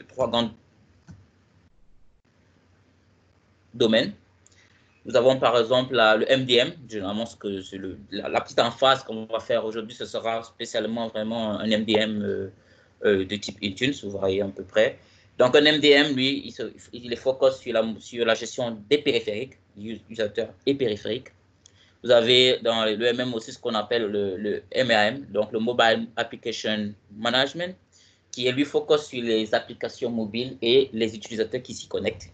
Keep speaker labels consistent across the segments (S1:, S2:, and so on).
S1: trois grands domaines. Nous avons par exemple le MDM, généralement c'est la petite emphase qu'on va faire aujourd'hui, ce sera spécialement vraiment un MDM de type Intune, vous voyez à peu près. Donc un MDM, lui, il est focus sur la gestion des périphériques, utilisateurs et périphériques. Vous avez dans le MM aussi ce qu'on appelle le MAM, donc le Mobile Application Management, qui est lui focus sur les applications mobiles et les utilisateurs qui s'y connectent.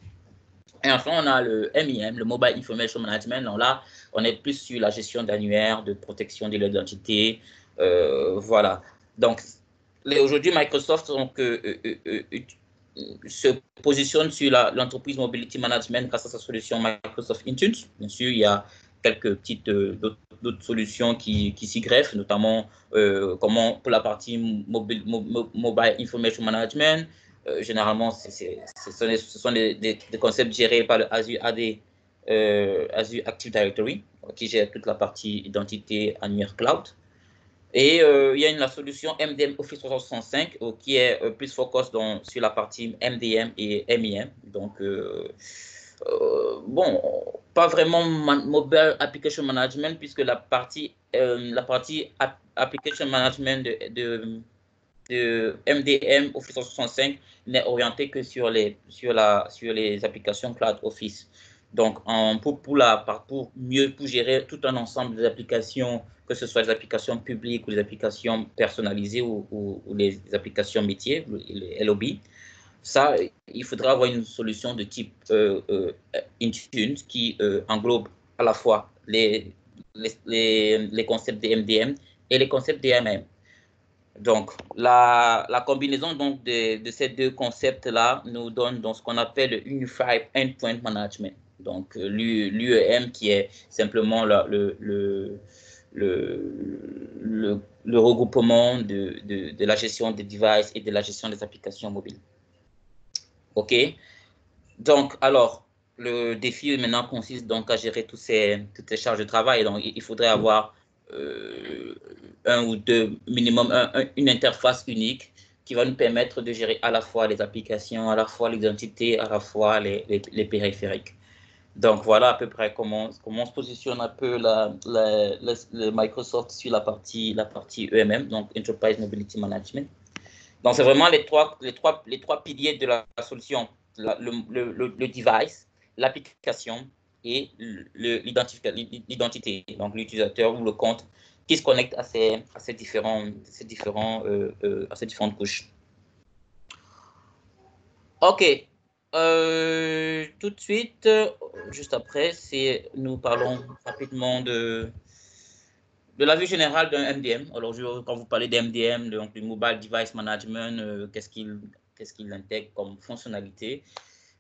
S1: Et enfin, on a le MIM, le Mobile Information Management. Donc là, on est plus sur la gestion d'annuaires, de protection de l'identité. Voilà. Donc, aujourd'hui, Microsoft se positionne sur l'entreprise Mobility Management grâce à sa solution Microsoft Intune. Bien sûr, il y a quelques petites d'autres solutions qui s'y greffent, notamment comment pour la partie Mobile Information Management. Généralement, ce sont des concepts gérés par le Azure AD, Azure Active Directory, qui gère toute la partie identité annuaire cloud. Et il y a la solution MDM Office 365 qui est plus focus sur la partie MDM et MIM. Donc, bon, pas vraiment Mobile Application Management, puisque la partie Application Management de MDM Office 365 n'est orienté que sur les applications Cloud Office. Donc, pour gérer tout un ensemble des applications, que ce soit les applications publiques ou les applications personnalisées ou les applications métiers, les LOB, ça, il faudra avoir une solution de type Intune qui englobe à la fois les concepts des MDM et les concepts des MM. Donc, la combinaison donc, de ces deux concepts-là nous donne donc, ce qu'on appelle le Unified Endpoint Management. Donc, l'UEM qui est simplement le regroupement de la gestion des devices et de la gestion des applications mobiles. OK? Donc, alors, le défi maintenant consiste donc à gérer toutes ces charges de travail. Donc, il faudrait avoir un ou deux minimum, une interface unique qui va nous permettre de gérer à la fois les applications, à la fois l'identité, à la fois les périphériques. Donc voilà à peu près comment se positionne un peu le Microsoft sur la partie EMM, donc Enterprise Mobility Management. Donc c'est vraiment les trois piliers de la solution, le device, l'application et l'identité, donc l'utilisateur ou le compte qui se connecte à ces différentes couches. OK. Tout de suite, juste après, nous parlons rapidement de la vue générale d'un MDM. Alors, quand vous parlez d'MDM, donc du Mobile Device Management, qu'est-ce qu'il intègre comme fonctionnalité?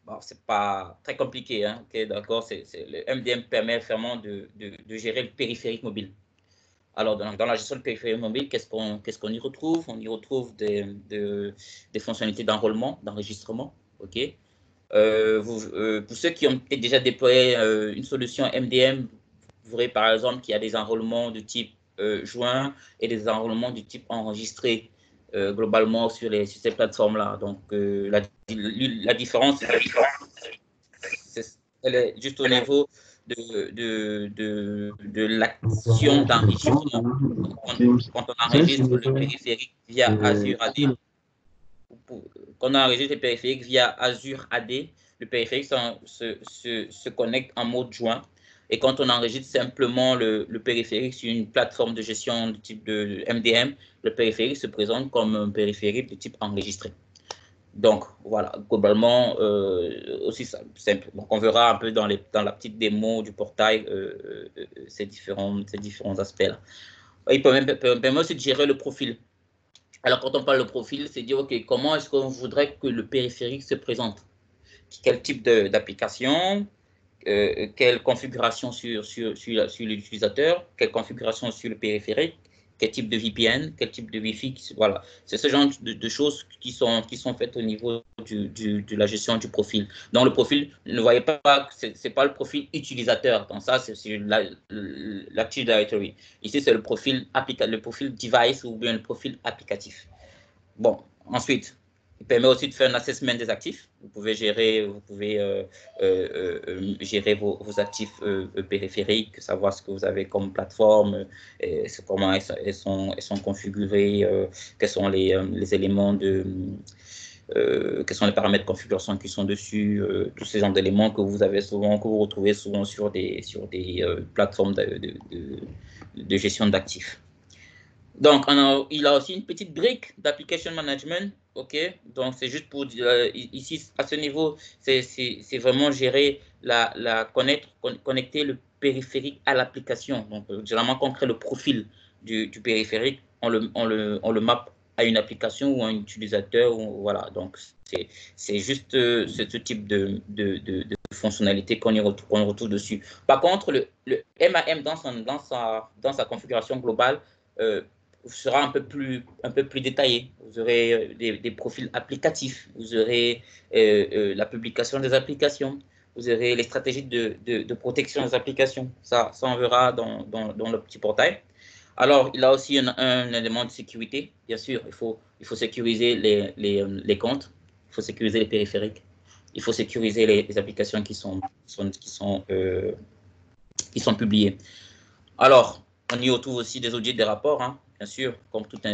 S1: Bon, c'est pas très compliqué, hein, okay, d'accord. Le MDM permet vraiment de gérer le périphérique mobile. Alors, dans la gestion de périphérique mobile, qu'est-ce qu'on y retrouve? On y retrouve des fonctionnalités d'enrôlement, d'enregistrement, ok. Pour ceux qui ont peut-être déjà déployé une solution MDM, vous verrez par exemple qu'il y a des enrôlements de type joint et des enrôlements du type enregistré globalement sur ces plateformes-là. Donc, la différence, elle est juste au niveau de l'action d'enregistrement. Quand on enregistre le périphérique via Azure AD, quand on enregistre le périphérique via Azure AD, le périphérique se connecte en mode joint. Et quand on enregistre simplement le périphérique sur une plateforme de gestion de type de MDM, le périphérique se présente comme un périphérique de type enregistré. Donc, voilà, globalement, aussi simple. Donc, on verra un peu dans la petite démo du portail ces différents aspects-là. Il permet aussi de gérer le profil. Alors, quand on parle de profil, c'est dire, OK, comment est-ce qu'on voudrait que le périphérique se présente? Quel type d'application? Quelle configuration sur l'utilisateur? Quelle configuration sur le périphérique? Quel type de VPN? Quel type de Wi-Fi? Voilà, c'est ce genre de choses qui sont faites au niveau de la gestion du profil. Donc, le profil, ne voyez pas, ce n'est pas le profil utilisateur. Donc, ça, c'est sur l'Active Directory. Ici, c'est le profil device ou bien le profil applicatif. bon, ensuite, il permet aussi de faire un assessment des actifs. Vous pouvez gérer, gérer vos actifs périphériques, savoir ce que vous avez comme plateforme, comment elles sont configurées, quels sont les éléments quels sont les paramètres de configuration qui sont dessus, tous ces genres d'éléments que vous retrouvez souvent sur des plateformes de gestion d'actifs. Donc, il a aussi une petite brique d'application management, ok? Donc, c'est juste pour dire, ici, à ce niveau, c'est vraiment gérer connecter le périphérique à l'application. Donc, généralement, quand on crée le profil du périphérique, on le map à une application ou à un utilisateur, voilà. Donc, c'est juste ce type de fonctionnalité qu'on retrouve dessus. Par contre, le MAM dans sa configuration globale, sera un peu plus détaillé. Vous aurez des profils applicatifs, vous aurez la publication des applications, vous aurez les stratégies de protection des applications. Ça on verra dans le petit portail. Alors, il a aussi un élément de sécurité. Bien sûr, il faut sécuriser les comptes, il faut sécuriser les périphériques, il faut sécuriser les applications qui sont publiées. Alors, on y retrouve aussi des audits, des rapports, hein, bien sûr, comme toute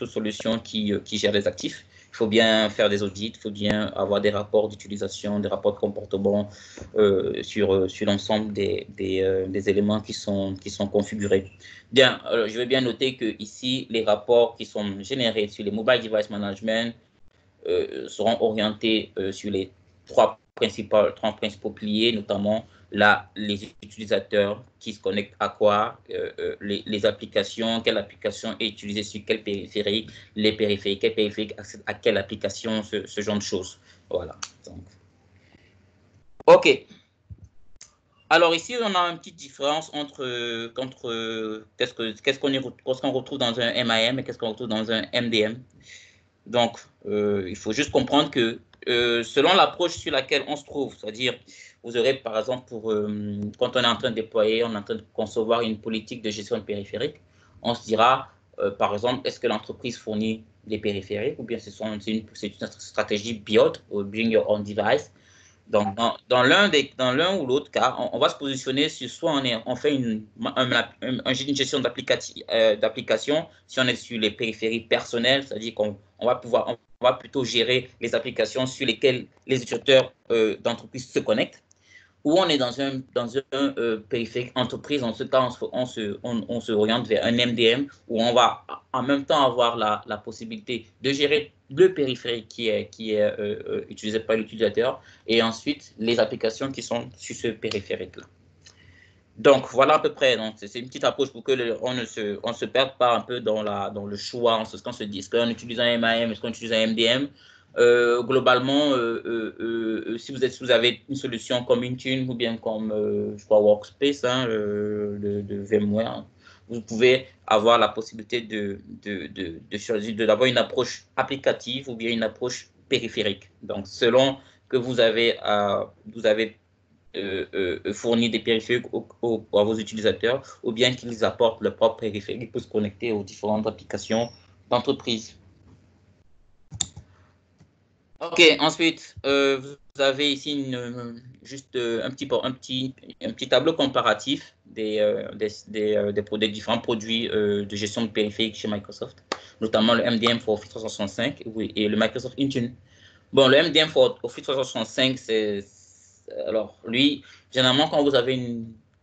S1: solution qui gère les actifs. Il faut bien faire des audits, il faut bien avoir des rapports d'utilisation, des rapports de comportement sur l'ensemble des éléments qui sont configurés. Bien, je vais bien noter que ici, les rapports qui sont générés sur les mobile device management seront orientés sur les trois principaux piliers, notamment les utilisateurs qui se connectent à quoi, les applications, quelle application est utilisée sur quel périphérique, les périphériques, quel périphérique accède à quelle application, ce genre de choses. Voilà. Donc. OK. Alors ici, on a une petite différence entre qu'est-ce qu'on retrouve dans un MAM et qu'est-ce qu'on retrouve dans un MDM. Donc, il faut juste comprendre que selon l'approche sur laquelle on se trouve, c'est-à-dire, vous aurez par exemple, quand on est en train de déployer, on est en train de concevoir une politique de gestion de périphérique, on se dira, par exemple, est-ce que l'entreprise fournit des périphériques ou bien c'est une stratégie build ou bring your own device. Donc, dans l'un ou l'autre cas, on va se positionner sur soit on fait une gestion d'application si on est sur les périphéries personnelles, c'est-à-dire qu'on va plutôt gérer les applications sur lesquelles les utilisateurs d'entreprise se connectent. Ou on est dans un périphérique entreprise, en ce cas, on se oriente vers un MDM où on va en même temps avoir la possibilité de gérer le périphérique qui est utilisé par l'utilisateur et ensuite les applications qui sont sur ce périphérique-là. Donc, voilà à peu près. C'est une petite approche pour que on ne se perde pas un peu dans le choix, qu'on se dit, est-ce qu'on utilise un MAM, est-ce qu'on utilise un MDM. Globalement, si vous avez une solution comme Intune ou bien comme je crois Workspace de VMware, vous pouvez avoir la possibilité de choisir d'avoir une approche applicative ou bien une approche périphérique. Donc, selon que vous avez fournir des périphériques à vos utilisateurs ou bien qu'ils apportent leur propre périphérique pour se connecter aux différentes applications d'entreprise. OK, ensuite, vous avez ici juste un petit tableau comparatif des différents produits de gestion de périphériques chez Microsoft, notamment le MDM for Office 365 et le Microsoft Intune. Bon, le MDM for Office 365, alors, lui, généralement, quand vous avez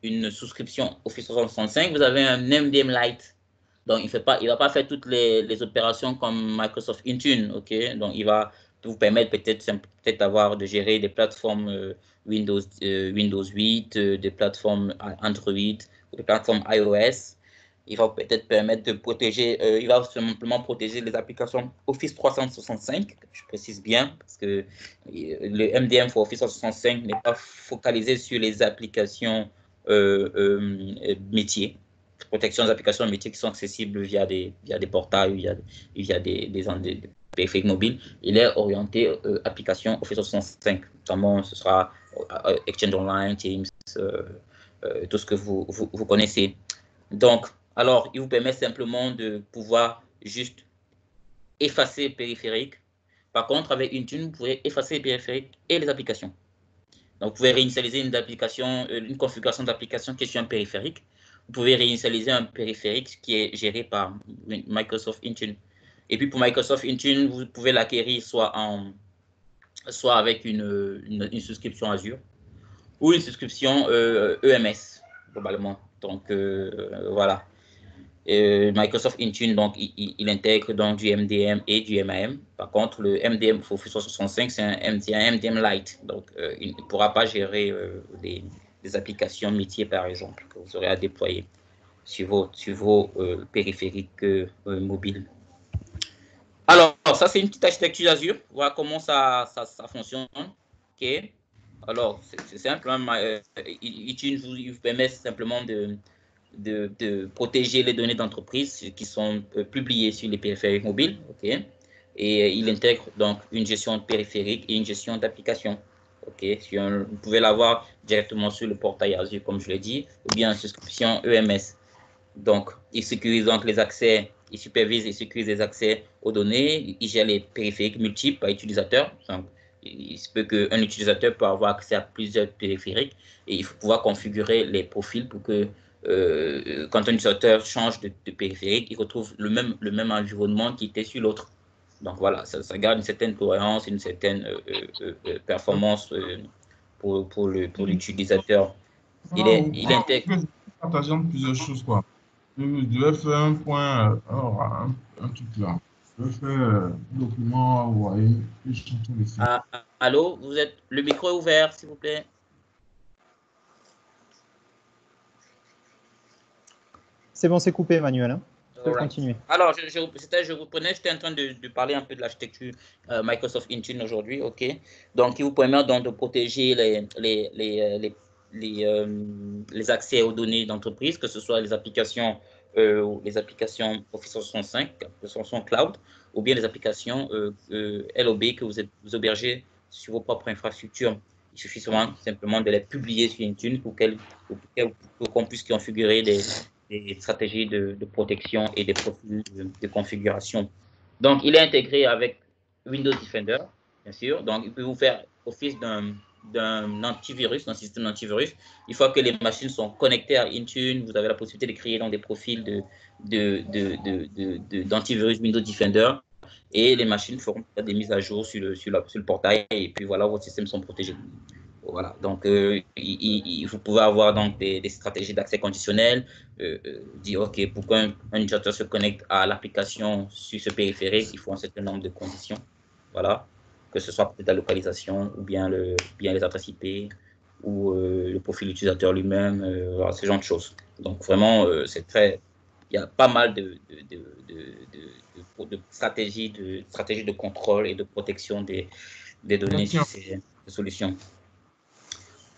S1: une souscription Office 365, vous avez un MDM Lite. Donc, il ne va pas faire toutes les opérations comme Microsoft Intune, OK? Donc, il va vous permettre peut-être de gérer des plateformes Windows 8, des plateformes Android, des plateformes iOS. Il va peut-être permettre de protéger, il va simplement protéger les applications Office 365, je précise bien, parce que le MDM pour Office 365 n'est pas focalisé sur les applications métiers, protection des applications métiers qui sont accessibles via des portails, via des périphériques mobiles. Il est orienté application Office 365, notamment ce sera Exchange Online, Teams, tout ce que vous connaissez. Donc, alors, il vous permet simplement de pouvoir juste effacer le périphérique. Par contre, avec Intune, vous pouvez effacer les périphériques et les applications. Donc, vous pouvez réinitialiser une configuration d'application qui est sur un périphérique. Vous pouvez réinitialiser un périphérique qui est géré par Microsoft Intune. Et puis, pour Microsoft Intune, vous pouvez l'acquérir soit avec une souscription Azure ou une souscription EMS, globalement. Donc, voilà. Microsoft Intune, donc, il intègre donc du MDM et du MAM. Par contre, le MDM pour Office 365, c'est un MDM Lite. Donc, il ne pourra pas gérer des applications métiers, par exemple, que vous aurez à déployer sur vos périphériques mobiles. Alors, ça, c'est une petite architecture Azure. Voilà comment ça fonctionne. OK. Alors, c'est simple. Intune vous permet simplement de protéger les données d'entreprise qui sont publiées sur les périphériques mobiles. OK. Et il intègre donc une gestion périphérique et une gestion d'application. OK. Vous pouvez l'avoir directement sur le portail Azure, comme je l'ai dit, ou bien en souscription EMS. Donc, il sécurise donc les accès, il supervise et sécurise les accès aux données, il gère les périphériques multiples par utilisateur. Donc, il se peut qu'un utilisateur peut avoir accès à plusieurs périphériques et il faut pouvoir configurer les profils pour que quand un utilisateur change de périphérique, il retrouve le même environnement qui était sur l'autre. Donc voilà, ça garde une certaine cohérence, une certaine performance pour l'utilisateur. Il intègre.
S2: Partageons plusieurs choses, quoi. Je vais faire un point, un truc là. Je vais faire un document, vous voyez, que je suis en train de faire.
S1: Allô, le micro est ouvert, s'il vous plaît.
S3: C'est bon, c'est coupé, Emmanuel. Hein. Tu peux continuer.
S1: Alors, je reprenais, j'étais en train de parler un peu de l'architecture Microsoft Intune aujourd'hui, OK? Donc, qui vous permet donc de protéger les accès aux données d'entreprise, que ce soit les applications Office 365, applications cloud, ou bien les applications LOB que vous hébergez sur vos propres infrastructures. Il suffit simplement de les publier sur Intune pour qu'on puisse configurer des stratégies de protection et des profils de configuration. Donc, il est intégré avec Windows Defender, bien sûr. Donc, il peut vous faire office d'un antivirus, d'un système d'antivirus. Une fois que les machines sont connectées à Intune, vous avez la possibilité de créer donc des profils d'antivirus Windows Defender et les machines feront des mises à jour sur le portail et puis voilà, vos systèmes sont protégés. Voilà, donc vous pouvez avoir donc des stratégies d'accès conditionnel, dire ok, pour qu'un utilisateur se connecte à l'application sur ce périphérique, il faut un certain nombre de conditions, voilà, que ce soit peut-être la localisation ou bien les adresses IP ou le profil utilisateur lui-même, voilà, ce genre de choses. Donc vraiment, c'est très, il y a pas mal de stratégies de contrôle et de protection des données sur ces solutions.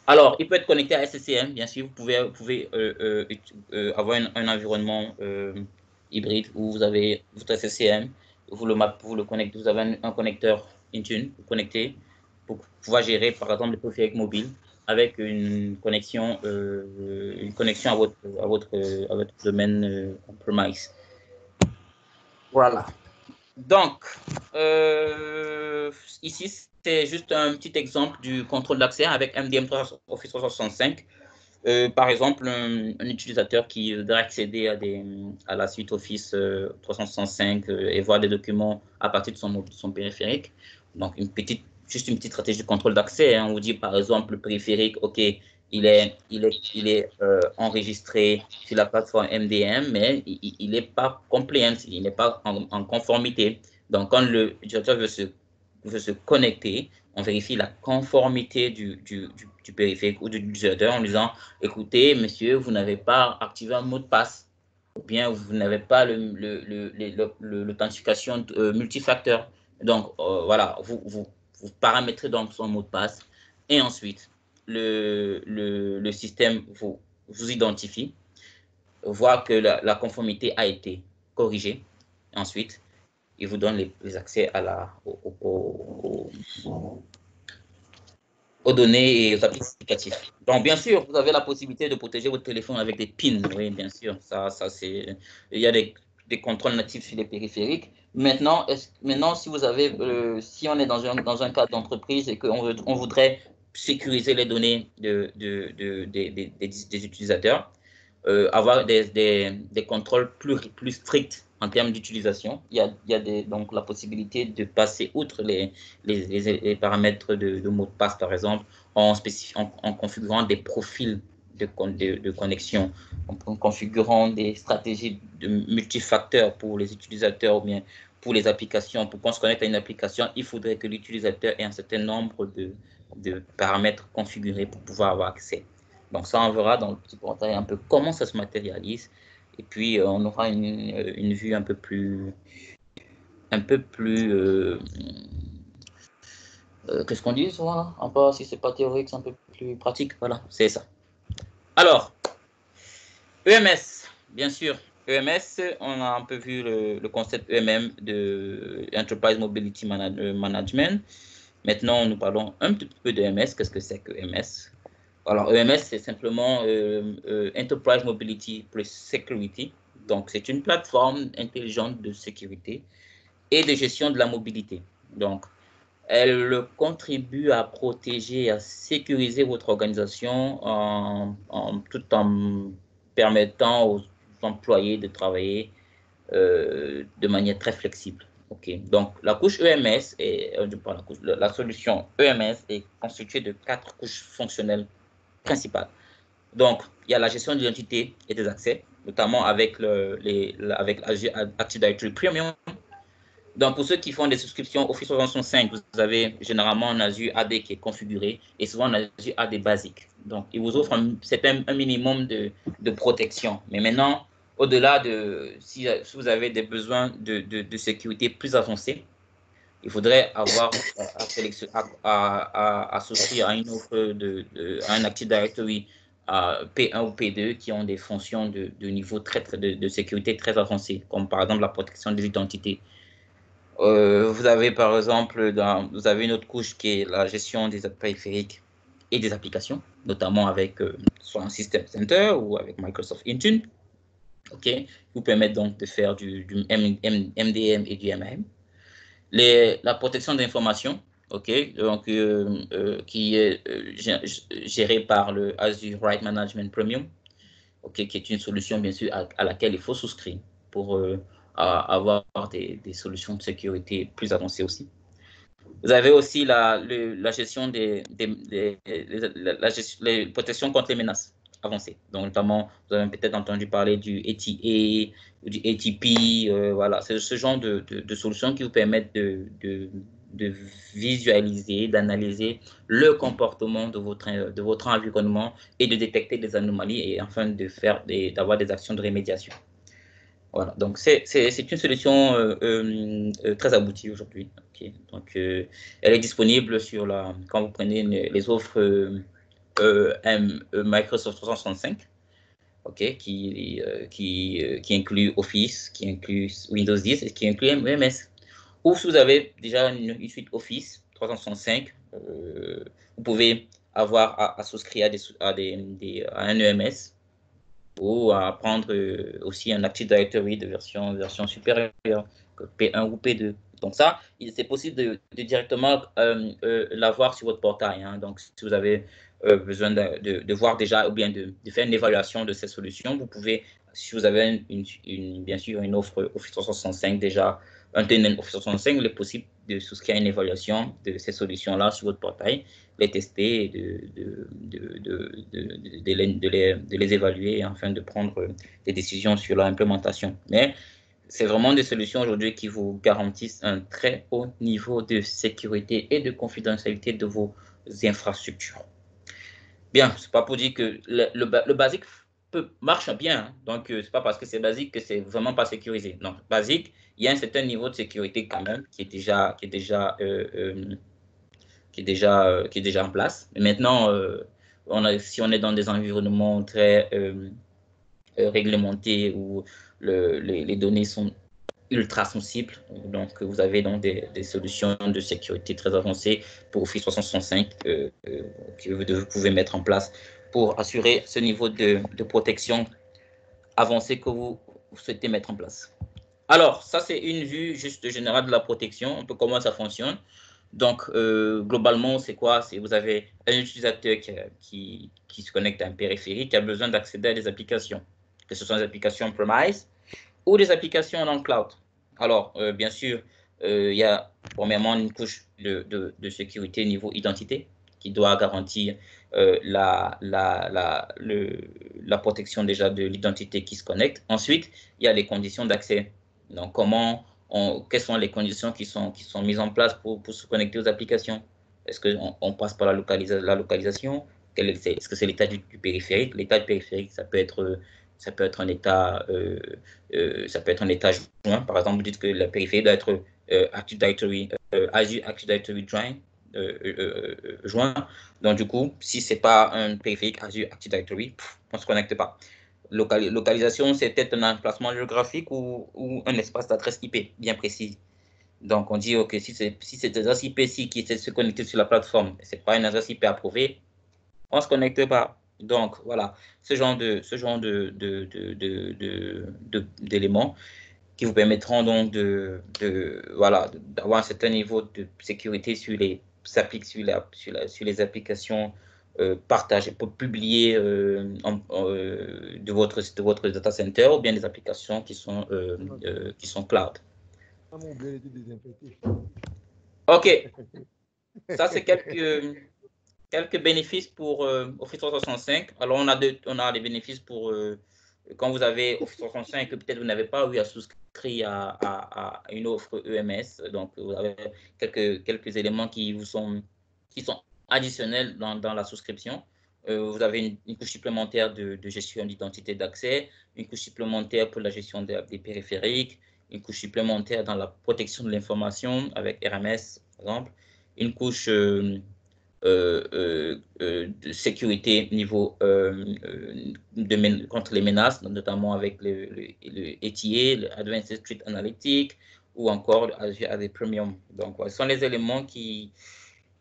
S1: Alors, il peut être connecté à SCCM, bien sûr. Vous pouvez avoir un environnement hybride où vous avez votre SCCM, vous le connectez, vous avez un connecteur Intune, vous connectez pour pouvoir gérer, par exemple, le périphérique mobile avec une connexion à votre domaine on-premise. Voilà. Donc, ici, c'est juste un petit exemple du contrôle d'accès avec MDM Office 365. Par exemple, un utilisateur qui voudrait accéder à la suite Office 365 et voir des documents à partir de son périphérique. Donc, juste une petite stratégie de contrôle d'accès. Hein. On vous dit, par exemple, le périphérique, OK, il est enregistré sur la plateforme MDM, mais il n'est pas compliant, il n'est pas en conformité. Donc, quand l'utilisateur veut se connecter, on vérifie la conformité du périphérique ou de l'utilisateur en disant, écoutez, monsieur, vous n'avez pas activé un mot de passe, ou bien vous n'avez pas l'authentification multifacteur. Donc, voilà, vous paramétrez donc son mot de passe et ensuite, le système vous identifie, voit que la conformité a été corrigée. Ensuite, il vous donne les accès aux données et aux applicatifs. Donc, bien sûr, vous avez la possibilité de protéger votre téléphone avec des pins. Oui, bien sûr. Il y a des contrôles natifs sur les périphériques, Maintenant, si vous avez, si on est dans un cadre d'entreprise et qu'on voudrait sécuriser les données des utilisateurs, avoir des contrôles plus stricts en termes d'utilisation, il y a donc la possibilité de passer outre les paramètres de mot de passe, par exemple, en configurant des profils de connexion, en configurant des stratégies de multifacteurs pour les utilisateurs ou bien pour les applications. Pour qu'on se connecte à une application, il faudrait que l'utilisateur ait un certain nombre de paramètres configurés pour pouvoir avoir accès. Donc ça, on verra dans le petit portail un peu comment ça se matérialise. Et puis, on aura une vue un peu plus qu'est-ce qu'on dit, voilà, un peu, si c'est pas théorique, c'est un peu plus pratique. Voilà, c'est ça. Alors, EMS, bien sûr. EMS, on a un peu vu le concept EMM de Enterprise Mobility Management. Maintenant, nous parlons un petit peu de EMS. Qu'est-ce que c'est que EMS? Alors, EMS, c'est simplement Enterprise Mobility plus Security. Donc, c'est une plateforme intelligente de sécurité et de gestion de la mobilité. Donc, elle contribue à protéger et à sécuriser votre organisation tout en permettant aux employés de travailler de manière très flexible. Okay. Donc, la couche EMS, la solution EMS est constituée de 4 couches fonctionnelles principales. Donc, il y a la gestion de l'identité et des accès, notamment avec Azure Active Directory Premium. Donc, pour ceux qui font des souscriptions Office 365, vous avez généralement un Azure AD qui est configuré et souvent un Azure AD basique. Donc, il vous offre un minimum de protection. Mais maintenant, au-delà de, si vous avez des besoins de sécurité plus avancés, il faudrait avoir à souscrire à une offre à un Active Directory P1 ou P2 qui ont des fonctions de niveau de sécurité très avancées, comme par exemple la protection des identités. Vous avez par exemple, vous avez une autre couche qui est la gestion des périphériques et des applications, notamment avec soit un System Center ou avec Microsoft Intune, qui vous permettent donc de faire du MDM et du MAM. La protection d'informations, donc, qui est gérée par le Azure Right Management Premium, qui est une solution bien sûr à laquelle il faut souscrire pour avoir des solutions de sécurité plus avancées aussi. Vous avez aussi la gestion les protections contre les menaces avancées. Donc, notamment, vous avez peut-être entendu parler du ATA, du ATP, voilà, c'est ce genre de solutions qui vous permettent de visualiser, d'analyser le comportement de votre environnement et de détecter des anomalies et enfin d'avoir des actions de rémédiation. Voilà, donc c'est une solution très aboutie aujourd'hui. Donc, elle est disponible quand vous prenez les offres Microsoft 365, qui inclut Office, qui inclut Windows 10 et qui inclut MS. Ou si vous avez déjà une suite Office 365, vous pouvez avoir à souscrire à un EMS ou à prendre aussi un Active Directory de version supérieure, P1 ou P2. Donc ça, c'est possible de directement l'avoir sur votre portail. Hein. Donc, si vous avez besoin de voir déjà ou bien de faire une évaluation de ces solutions, vous pouvez, si vous avez bien sûr une offre Office 365 déjà, un tenant Office 365, il est possible de souscrire à une évaluation de ces solutions-là sur votre portail, les tester et de les évaluer afin de prendre des décisions sur leur implémentation. Mais c'est vraiment des solutions aujourd'hui qui vous garantissent un très haut niveau de sécurité et de confidentialité de vos infrastructures. Bien, c'est pas pour dire que le basique marche bien. Hein. Donc, c'est pas parce que c'est basique que c'est vraiment pas sécurisé. Non, basique, il y a un certain niveau de sécurité quand même qui est déjà en place. Mais maintenant, si on est dans des environnements très réglementés où les données sont ultra sensibles, donc vous avez donc des solutions de sécurité très avancées pour Office 365 que vous pouvez mettre en place pour assurer ce niveau de protection avancé que vous souhaitez mettre en place. Alors, ça, c'est une vue juste générale de la protection, un peu comment ça fonctionne. Donc, globalement, c'est quoi? Vous avez un utilisateur qui se connecte à un périphérique, qui a besoin d'accéder à des applications, que ce soit des applications on-premise ou des applications dans le cloud. Alors, bien sûr, il y a premièrement une couche de sécurité niveau identité qui doit garantir la protection déjà de l'identité qui se connecte. Ensuite, il y a les conditions d'accès. Donc, quelles sont les conditions qui sont mises en place pour se connecter aux applications? Est-ce qu'on passe par la localisation? Est-ce que c'est l'état du périphérique? L'état du périphérique, ça peut être un état, ça peut être un état joint. Par exemple, vous dites que la périphérie doit être Active Directory, Azure Active Directory joint. Donc, du coup, si ce n'est pas un périphérique Azure Active Directory, on ne se connecte pas. Localisation, c'est peut-être un emplacement géographique ou un espace d'adresse IP bien précis. Donc, on dit, OK, si c'est des adresses IP qui essaient de se connecter sur la plateforme, ce n'est pas une adresse IP approuvée, on ne se connecte pas. Donc, voilà, ce genre d'éléments qui vous permettront donc d'avoir un certain niveau de sécurité sur les applications partagées, publiées de votre data center ou bien des applications qui sont cloud. OK, ça c'est quelques bénéfices pour Office 365. Alors, on a des bénéfices pour quand vous avez Office 365 et que peut-être vous n'avez pas eu à souscrire à une offre EMS. Donc, vous avez quelques éléments qui sont additionnels dans la souscription. Vous avez une couche supplémentaire de gestion d'identité d'accès, une couche supplémentaire pour la gestion des périphériques, une couche supplémentaire dans la protection de l'information avec RMS, par exemple, une couche de sécurité niveau contre les menaces, notamment avec le ATA, le Advanced Threat Analytics, ou encore Azure AD Premium. Donc, ce sont les éléments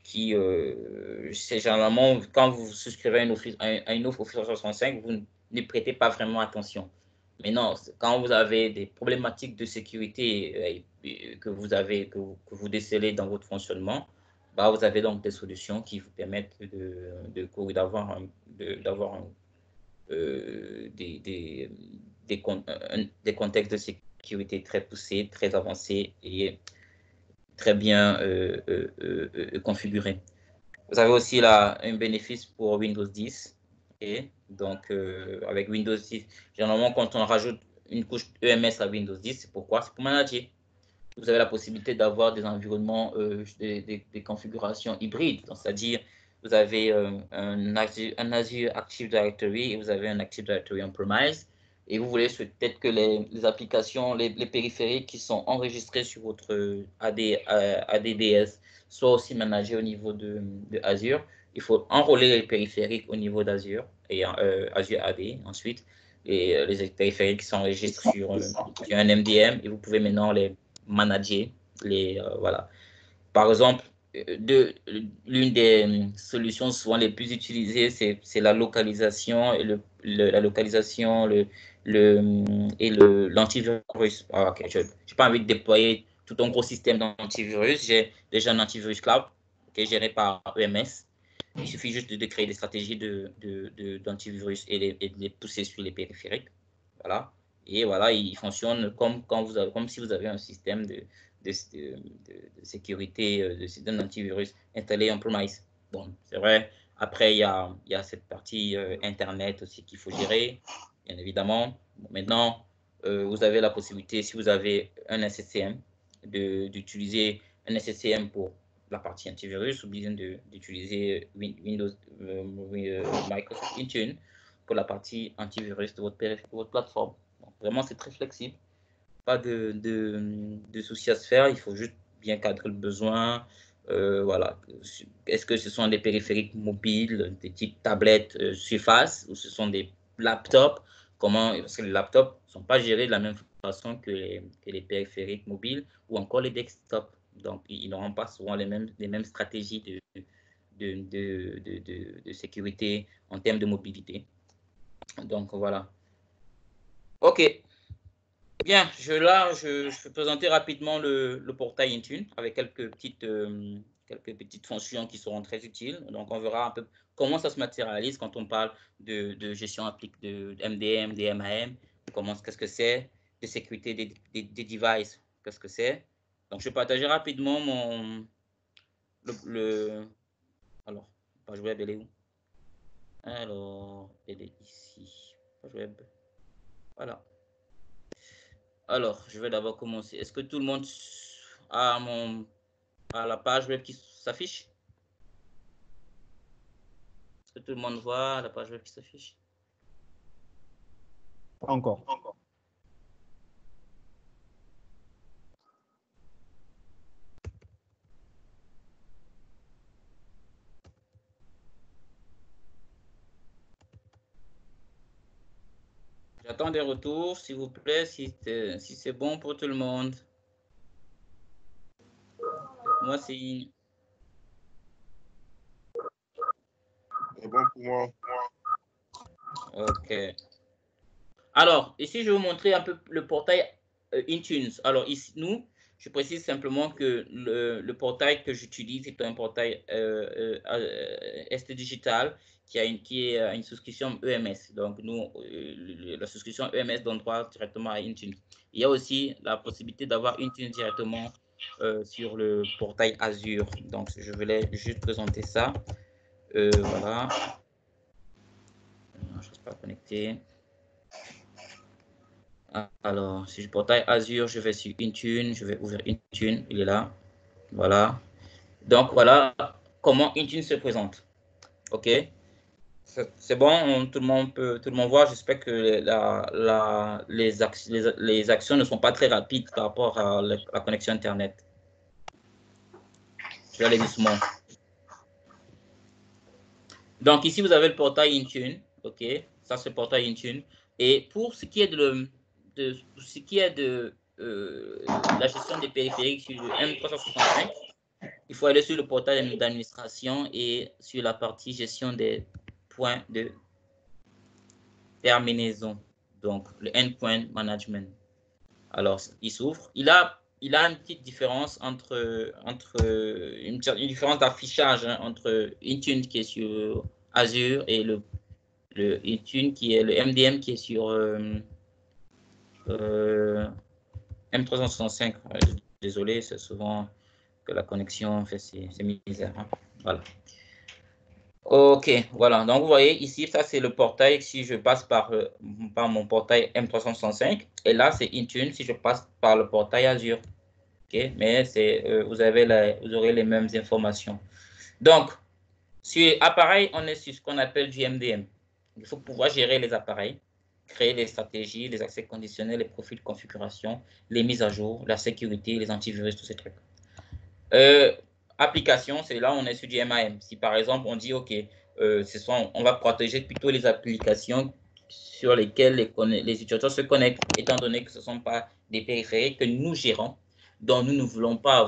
S1: c'est généralement, quand vous souscrivez à une offre Office 365, vous ne prêtez pas vraiment attention. Mais non, quand vous avez des problématiques de sécurité que vous décelez dans votre fonctionnement, bah, vous avez donc des solutions qui vous permettent d'avoir des contextes de sécurité très poussés, très avancés et très bien configurés. Vous avez aussi là un bénéfice pour Windows 10. Et donc, avec Windows 10, généralement, quand on rajoute une couche EMS à Windows 10, c'est pourquoi? C'est pour manager. Vous avez la possibilité d'avoir des environnements, des configurations hybrides. C'est-à-dire, vous avez un Azure Active Directory et vous avez un Active Directory on-premise. Et vous voulez peut-être que les applications, les périphériques qui sont enregistrés sur votre ADDS soient aussi managés au niveau de Azure. Il faut enrôler les périphériques au niveau d'Azure et Azure AD ensuite. Et les périphériques s'enregistrent sur un MDM et vous pouvez maintenant les manager. Voilà. Par exemple, l'une des solutions souvent les plus utilisées, c'est la localisation et l'antivirus. Ah, okay. Je n'ai pas envie de déployer tout un gros système d'antivirus. J'ai déjà un antivirus cloud géré par EMS. Il suffit juste de créer des stratégies d'antivirus et de les pousser sur les périphériques. Voilà. Et voilà, il fonctionne comme si vous avez un système de sécurité d'un antivirus installé en premise. Bon, c'est vrai. Après, il y a cette partie Internet aussi qu'il faut gérer, bien évidemment. Bon, maintenant, vous avez la possibilité, si vous avez un SSCM, d'utiliser un SSCM pour la partie antivirus ou bien d'utiliser Windows, Microsoft Intune pour la partie antivirus de votre plateforme. Donc, vraiment, c'est très flexible. Pas de soucis à se faire. Il faut juste bien cadrer le besoin. Voilà. Est-ce que ce sont des périphériques mobiles, des types tablettes Surface, ou ce sont des laptops? Parce que les laptops ne sont pas gérés de la même façon que les périphériques mobiles ou encore les desktops. Donc, ils n'auront pas souvent les mêmes stratégies de sécurité en termes de mobilité. Donc, voilà. OK. Bien, je vais présenter rapidement le portail Intune avec quelques petites fonctions qui seront très utiles. Donc, on verra un peu comment ça se matérialise quand on parle de gestion de MDM, DMAM, qu'est-ce que c'est, de sécurité des devices, qu'est-ce que c'est. Donc, je vais partager rapidement alors, page web, elle est où? Alors, elle est ici, page web, voilà. Alors, je vais d'abord commencer. Est-ce que tout le monde a la page web qui s'affiche? Est-ce que tout le monde voit la page web qui s'affiche?
S3: Pas encore.
S1: J'attends des retours, s'il vous plaît, si c'est bon pour tout le monde. Moi, c'est...
S2: C'est bon pour moi.
S1: OK. Alors, ici, je vais vous montrer un peu le portail Intune. Alors, ici, je précise simplement que le portail que j'utilise est un portail ST Digital qui est une souscription EMS. Donc, nous, la souscription EMS donne droit directement à Intune. Il y a aussi la possibilité d'avoir Intune directement sur le portail Azure. Donc, je voulais juste présenter ça. Voilà. Je ne suis pas connecté. Alors, si je portail Azure, je vais sur Intune, je vais ouvrir Intune, il est là. Voilà. Donc, voilà comment Intune se présente. OK? C'est bon, tout le monde voit. J'espère que les actions ne sont pas très rapides par rapport à la connexion Internet. Je vais aller doucement. Donc, ici, vous avez le portail Intune. OK? Ça, c'est le portail Intune. Et pour ce qui est de la gestion des périphériques sur le M365, il faut aller sur le portail d'administration et sur la partie gestion des points de terminaison, donc le endpoint management. Alors, il s'ouvre. Il a une petite différence une différence d'affichage entre Intune qui est sur Azure et le Intune qui est le MDM qui est sur M365. Désolé, c'est souvent que la connexion fait ses misères. Hein. Voilà. OK, voilà. Donc, vous voyez ici, ça, c'est le portail si je passe par mon portail M365. Et là, c'est Intune si je passe par le portail Azure. OK, mais vous aurez les mêmes informations. Donc, sur appareil, on est sur ce qu'on appelle du MDM. Il faut pouvoir gérer les appareils, créer les stratégies, les accès conditionnels, les profils de configuration, les mises à jour, la sécurité, les antivirus, tous ces trucs. Application, c'est là où on est sur du MAM. Si par exemple, on dit, OK, on va protéger plutôt les applications sur lesquelles les utilisateurs se connectent, étant donné que ce ne sont pas des périphériques que nous gérons. Donc, nous ne voulons pas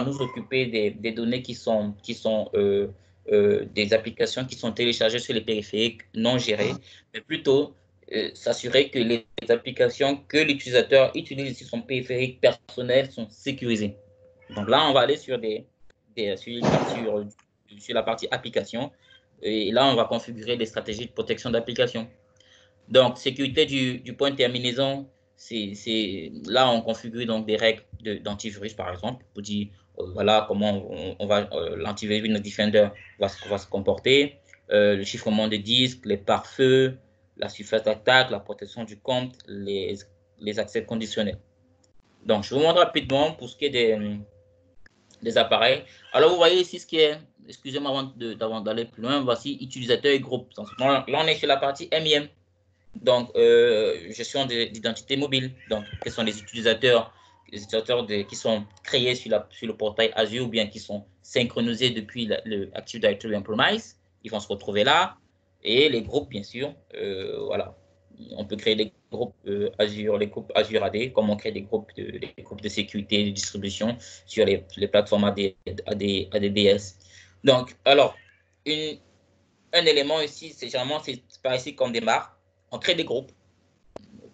S1: nous occuper des données qui sont des applications qui sont téléchargées sur les périphériques non gérées, mais plutôt s'assurer que les applications que l'utilisateur utilise sur son périphérique personnel sont sécurisées. Donc là, on va aller sur la partie application. Et là, on va configurer des stratégies de protection d'application. Donc, sécurité du point de terminaison, là, on configure donc des règles d'antivirus, par exemple, pour dire voilà comment l'antivirus Defender va se comporter, le chiffrement des disques, les pare-feux, la surface d'attaque, la protection du compte, les accès conditionnels. Donc, je vous montre rapidement pour ce qui est des appareils. Alors, vous voyez ici ce qui est, excusez-moi avant d'aller plus loin, voici utilisateur et groupe. Donc, là, on est sur la partie MIM. Donc, gestion d'identité mobile. Donc, quels sont les utilisateurs qui sont créés sur le portail Azure ou bien qui sont synchronisés depuis le Active Directory on-premise. Ils vont se retrouver là. Et les groupes, bien sûr. Voilà. On peut créer des groupes Azure, les groupes Azure AD, comme on crée des groupes de sécurité et de distribution sur les plateformes ADDS. Donc, alors, un élément ici, c'est généralement, c'est par ici qu'on démarre. On crée des groupes.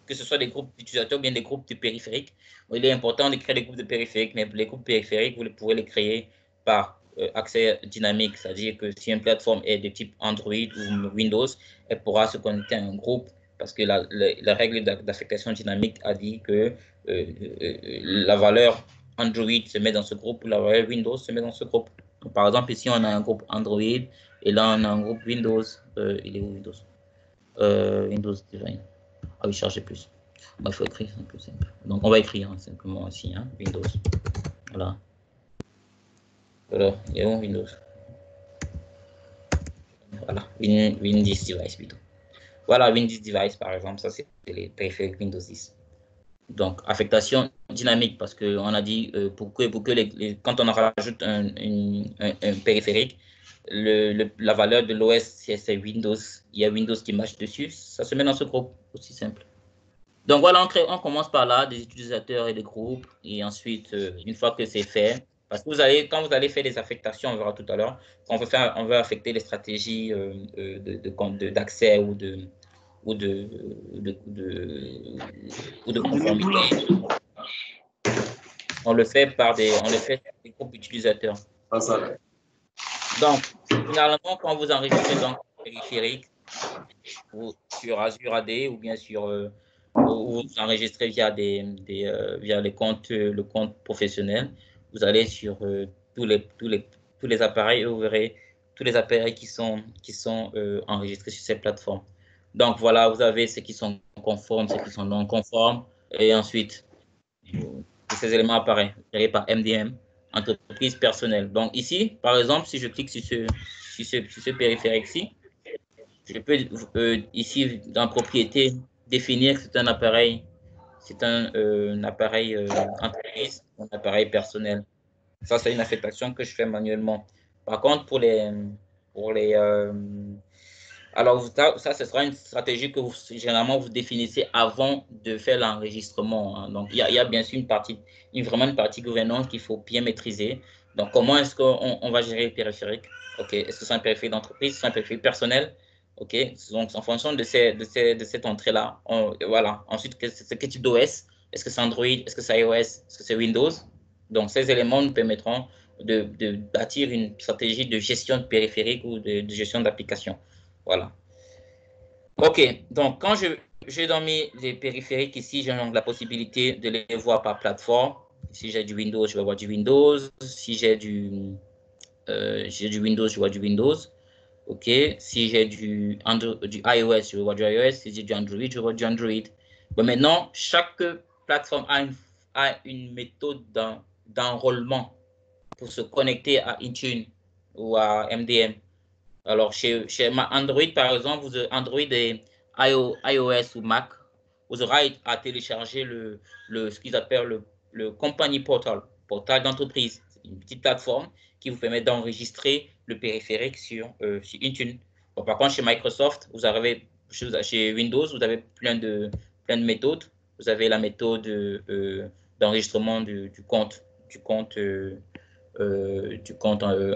S1: que ce soit des groupes d'utilisateurs ou bien des groupes de périphériques. Il est important de créer des groupes de périphériques, mais les groupes périphériques, vous pouvez les créer par accès dynamique, c'est-à-dire que si une plateforme est de type Android ou Windows, elle pourra se connecter à un groupe parce que la règle d'affectation dynamique a dit que la valeur Android se met dans ce groupe ou la valeur Windows se met dans ce groupe. Donc, par exemple, ici, on a un groupe Android et là, on a un groupe Windows. Il est où Windows? Windows Design. Ah oui, chargez plus. Bah, il faut écrire, c'est un peu simple. Donc, on va écrire simplement ici, hein, Windows. Voilà. Voilà, il est où Windows? Voilà, Win 10 device plutôt. Voilà, Win 10 device par exemple, ça c'est les périphériques Windows 10. Donc, affectation dynamique, parce qu'on a dit pour que quand on rajoute un périphérique, la valeur de l'OS, c'est Windows, il y a Windows qui marche dessus, ça se met dans ce groupe, aussi simple. Donc voilà, on commence par là, des utilisateurs et des groupes, et ensuite, une fois que c'est fait, parce que quand vous allez faire des affectations, on verra tout à l'heure, on veut affecter les stratégies d'accès ou de conformité. On le fait par des groupes utilisateurs. Donc, généralement, quand vous enregistrez donc périphérique sur Azure AD ou bien sur vous enregistrez via via le compte professionnel, vous allez sur tous les appareils et vous verrez tous les appareils qui sont enregistrés sur ces plateformes. Donc voilà, vous avez ceux qui sont conformes, ceux qui sont non conformes, et ensuite ces éléments apparaissent créés par MDM, entreprise personnelle. Donc ici, par exemple, si je clique sur ce périphérique-ci, je peux ici dans propriété définir que c'est un appareil, entreprise, un appareil personnel. Ça, c'est une affectation que je fais manuellement. Par contre, alors ça, ce sera une stratégie que généralement vous définissez avant de faire l'enregistrement, hein. Donc, il y a bien sûr vraiment une partie gouvernance qu'il faut bien maîtriser. Donc, comment est-ce qu'on va gérer le périphérique? OK, est-ce que c'est un périphérique d'entreprise, c'est un périphérique personnel? OK, donc en fonction de cette entrée-là, voilà. Ensuite, c'est quel type d'OS? Est-ce que c'est Android? Est-ce que c'est iOS? Est-ce que c'est Windows? Donc, ces éléments nous permettront de bâtir une stratégie de gestion de périphérique ou de gestion d'application. Voilà. OK, donc quand j'ai dans les périphériques ici, j'ai donc la possibilité de les voir par plateforme. Si j'ai du Windows, je vais voir du Windows. Si j'ai du Windows, je vois du Windows. OK, si j'ai du iOS, je vais voir du iOS. Si j'ai du Android, je vois du Android. Bon, maintenant, chaque plateforme a une méthode d'enrôlement pour se connecter à Intune ou à MDM. Alors, chez Android, par exemple, Android et iOS ou Mac, vous aurez à télécharger ce qu'ils appellent le Company Portal, portail d'entreprise. C'est une petite plateforme qui vous permet d'enregistrer le périphérique sur Intune. Bon, par contre, chez Microsoft, chez Windows, vous avez plein de méthodes. Vous avez la méthode d'enregistrement du compte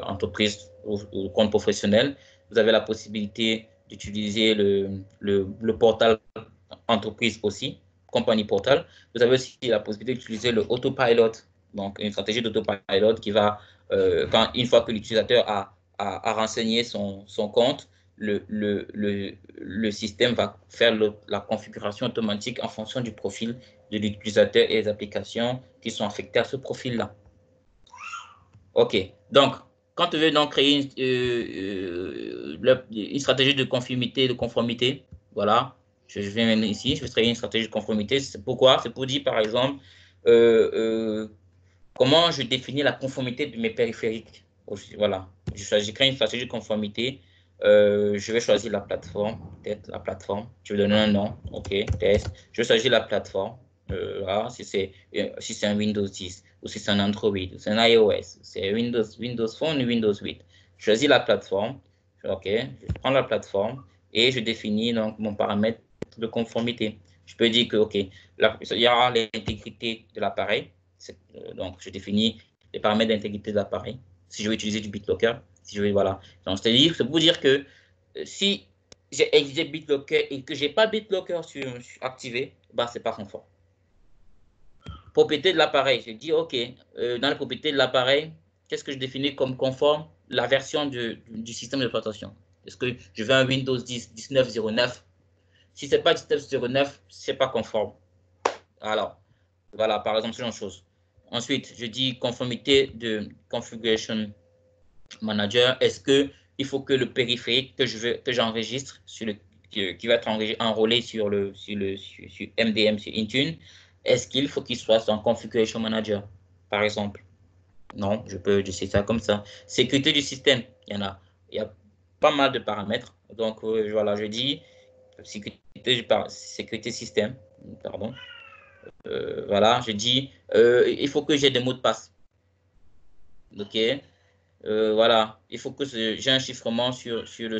S1: entreprise ou compte professionnel. Vous avez la possibilité d'utiliser le portal entreprise aussi, compagnie portal. Vous avez aussi la possibilité d'utiliser le autopilot, donc une stratégie d'autopilot qui va, une fois que l'utilisateur a renseigné son compte, le système va faire la configuration automatique en fonction du profil de l'utilisateur et des applications qui sont affectées à ce profil-là. OK. Donc, quand tu veux donc créer une stratégie de conformité, voilà, je viens ici, je vais créer une stratégie de conformité. C'est pourquoi? C'est pour dire, par exemple, comment je définis la conformité de mes périphériques. Voilà, j'ai créé une stratégie de conformité. Je vais choisir la plateforme, peut-être la plateforme. Je vais donner un nom, OK, test. Je vais choisir la plateforme. Voilà, si c'est un Windows 10 ou si c'est un Android, ou c'est un iOS, c'est Windows Phone ou Windows 8. Je choisis la plateforme, OK, je prends la plateforme et je définis donc mon paramètre de conformité. Je peux dire que, OK, il y aura l'intégrité de l'appareil. Donc, je définis les paramètres d'intégrité de l'appareil. Si je veux utiliser du BitLocker, si je veux, voilà. Donc, c'est pour dire que si j'ai exigé BitLocker et que j'ai pas BitLocker activé, bah, c'est pas conforme. Propriété de l'appareil, je dis, OK, dans les propriétés de l'appareil, qu'est-ce que je définis comme conforme? La version du système d'exploitation. Est-ce que je veux un Windows 10 19.09? Si ce n'est pas 19.09, ce n'est pas conforme. Alors, voilà, par exemple, ce genre de choses. Ensuite, je dis conformité de Configuration Manager. Est-ce qu'il faut que le périphérique que j'enregistre, qui va être enrôlé sur MDM, sur Intune, est-ce qu'il faut qu'il soit en Configuration Manager, par exemple? Non, je sais ça comme ça. Sécurité du système, il y a pas mal de paramètres. Donc, voilà, je dis sécurité système, pardon. Voilà, je dis, il faut que j'ai des mots de passe. OK. Voilà, il faut que j'ai un chiffrement sur le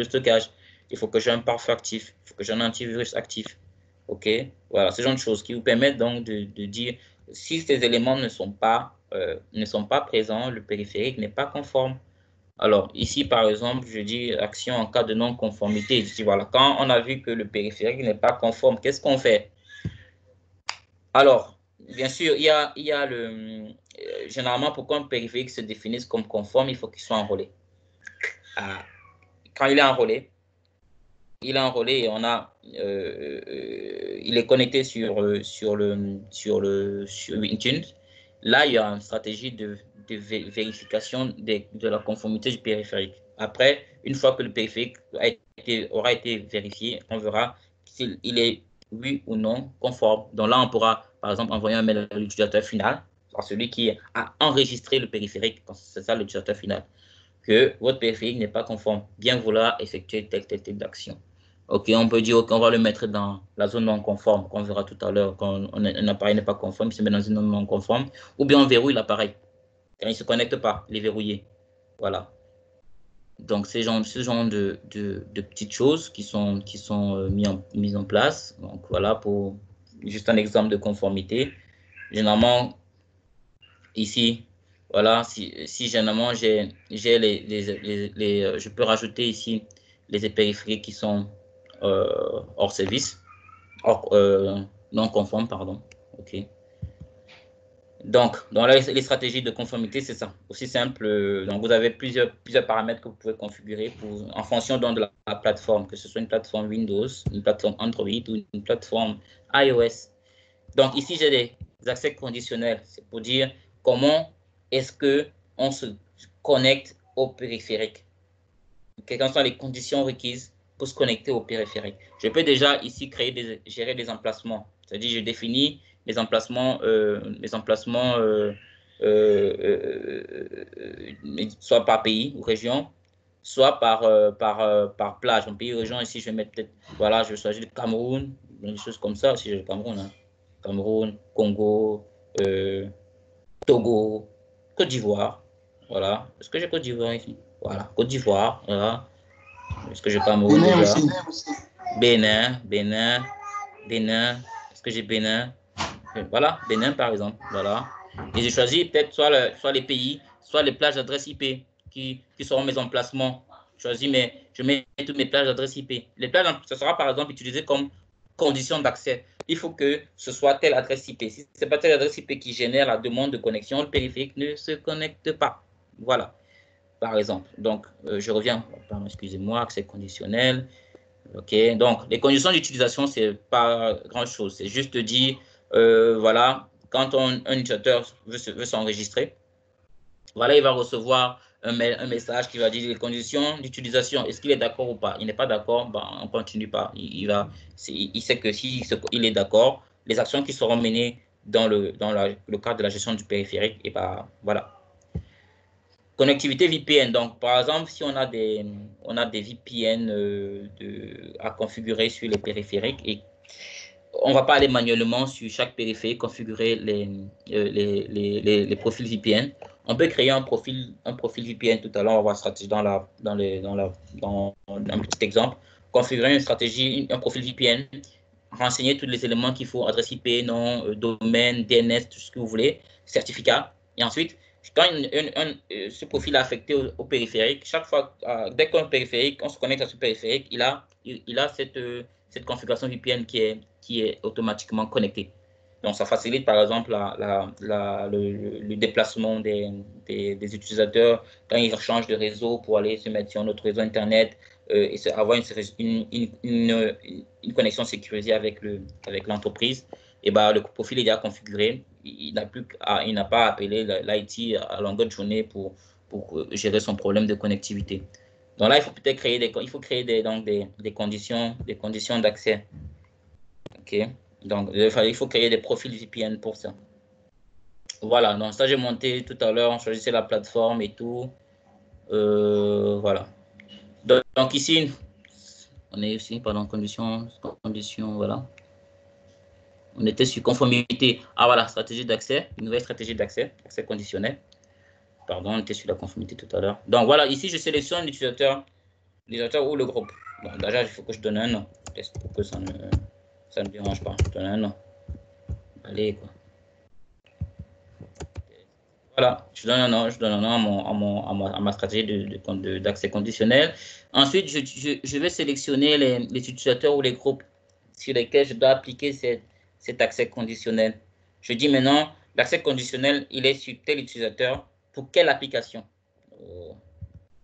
S1: stockage. Il faut que j'ai un pare-feu actif. Il faut que j'ai un antivirus actif. OK. Voilà, ce genre de choses qui vous permettent donc de dire si ces éléments ne sont pas présents, le périphérique n'est pas conforme. Alors, ici, par exemple, je dis action en cas de non-conformité. Je dis, voilà, quand on a vu que le périphérique n'est pas conforme, qu'est-ce qu'on fait? Alors, bien sûr, il y a généralement, pour qu'un périphérique se définisse comme conforme, il faut qu'il soit enrôlé. Quand il est enrôlé, et il est connecté sur Intune. Là, il y a une stratégie de vérification de la conformité du périphérique. Après, une fois que le périphérique aura été vérifié, on verra s'il est oui ou non conforme. Donc là, on pourra, par exemple, envoyer un mail à l'utilisateur final, à celui qui a enregistré le périphérique, c'est ça l'utilisateur final, que votre périphérique n'est pas conforme, bien vouloir effectuer tel type d'action. OK, on peut dire qu'on va le mettre dans la zone non conforme, qu'on verra tout à l'heure quand un appareil n'est pas conforme, il se met dans une zone non conforme, ou bien on verrouille l'appareil. Quand il ne se connecte pas, il est verrouillé. Voilà. Donc, ce genre de petites choses qui sont mises en place. Donc, voilà, pour juste un exemple de conformité. Généralement, ici, voilà, si généralement je peux rajouter ici les périphériques qui sont hors service, non conformes, pardon. OK. Donc, dans les stratégies de conformité, c'est ça. Aussi simple. Donc, vous avez plusieurs paramètres que vous pouvez configurer en fonction de la plateforme, que ce soit une plateforme Windows, une plateforme Android ou une plateforme iOS. Donc, ici, j'ai des accès conditionnels. C'est pour dire comment est-ce qu'on se connecte au périphérique. Quelles sont les conditions requises pour se connecter au périphérique. Je peux déjà ici gérer des emplacements. C'est-à-dire, je définis les emplacements, soit par pays ou région, soit par plage. En pays ou région, ici, je vais mettre peut-être, voilà, je vais choisir le Cameroun, des choses comme ça, si j'ai le Cameroun. Hein. Cameroun, Congo, Togo, Côte d'Ivoire. Voilà. Est-ce que j'ai Côte d'Ivoire ici? Voilà, Côte d'Ivoire. Voilà. Est-ce que j'ai Cameroun déjà? Bénin. Est-ce que j'ai Bénin? Voilà, Bénin par exemple. Voilà. Et j'ai choisi peut-être soit les pays, soit les plages d'adresse IP qui seront mes emplacements. Je mets toutes mes plages d'adresse IP. Les plages, ça sera par exemple utilisé comme condition d'accès. Il faut que ce soit telle adresse IP. Si ce n'est pas telle adresse IP qui génère la demande de connexion, le périphérique ne se connecte pas. Voilà. Par exemple. Donc, je reviens, excusez-moi, accès conditionnel. OK. Donc, les conditions d'utilisation, ce n'est pas grand-chose. C'est juste de dire, voilà, quand un utilisateur veut s'enregistrer, voilà, il va recevoir un message qui va dire les conditions d'utilisation. Est-ce qu'il est d'accord ou pas? Il n'est pas d'accord, ben, on ne continue pas. Il sait que s'il est d'accord, les actions qui seront menées dans le cadre de la gestion du périphérique, et ben, voilà. Connectivité VPN. Donc, par exemple, si on a des VPN à configurer sur les périphériques et on ne va pas aller manuellement sur chaque périphérique configurer les profils VPN. On peut créer un profil VPN. Tout à l'heure, on va voir stratégie dans un petit exemple. Configurer une stratégie, un profil VPN, renseigner tous les éléments qu'il faut, adresse IP, nom, domaine, DNS, tout ce que vous voulez, certificat. Et ensuite, Quand ce profil est affecté au périphérique, chaque fois, dès qu'un périphérique, on se connecte à ce périphérique, il a cette configuration VPN qui est automatiquement connectée. Donc, ça facilite, par exemple, le déplacement des utilisateurs quand ils changent de réseau pour aller se mettre sur notre réseau Internet et avoir une connexion sécurisée avec l'entreprise. Et le profil est déjà configuré. Il n'a pas à appeler l'IT à longueur de journée pour gérer son problème de connectivité. Donc là, il faut peut-être créer des conditions d'accès. OK. Donc, il faut créer des profils VPN pour ça. Voilà, donc ça, j'ai monté tout à l'heure, on choisissait la plateforme et tout. Voilà. Donc ici, on est ici, pardon, conditions, voilà. On était sur conformité. Ah voilà, stratégie d'accès, une nouvelle stratégie d'accès conditionnel. Pardon, on était sur la conformité tout à l'heure. Donc voilà, ici, je sélectionne l'utilisateur ou le groupe. Donc déjà, il faut que je donne un nom, pour que ça ne dérange pas. Je donne un nom. Allez, quoi. Voilà, je donne un nom à ma stratégie d'accès conditionnel. Ensuite, je vais sélectionner les utilisateurs ou les groupes sur lesquels je dois appliquer cet accès conditionnel. Je dis maintenant, l'accès conditionnel, il est sur tel utilisateur. Pour quelle application?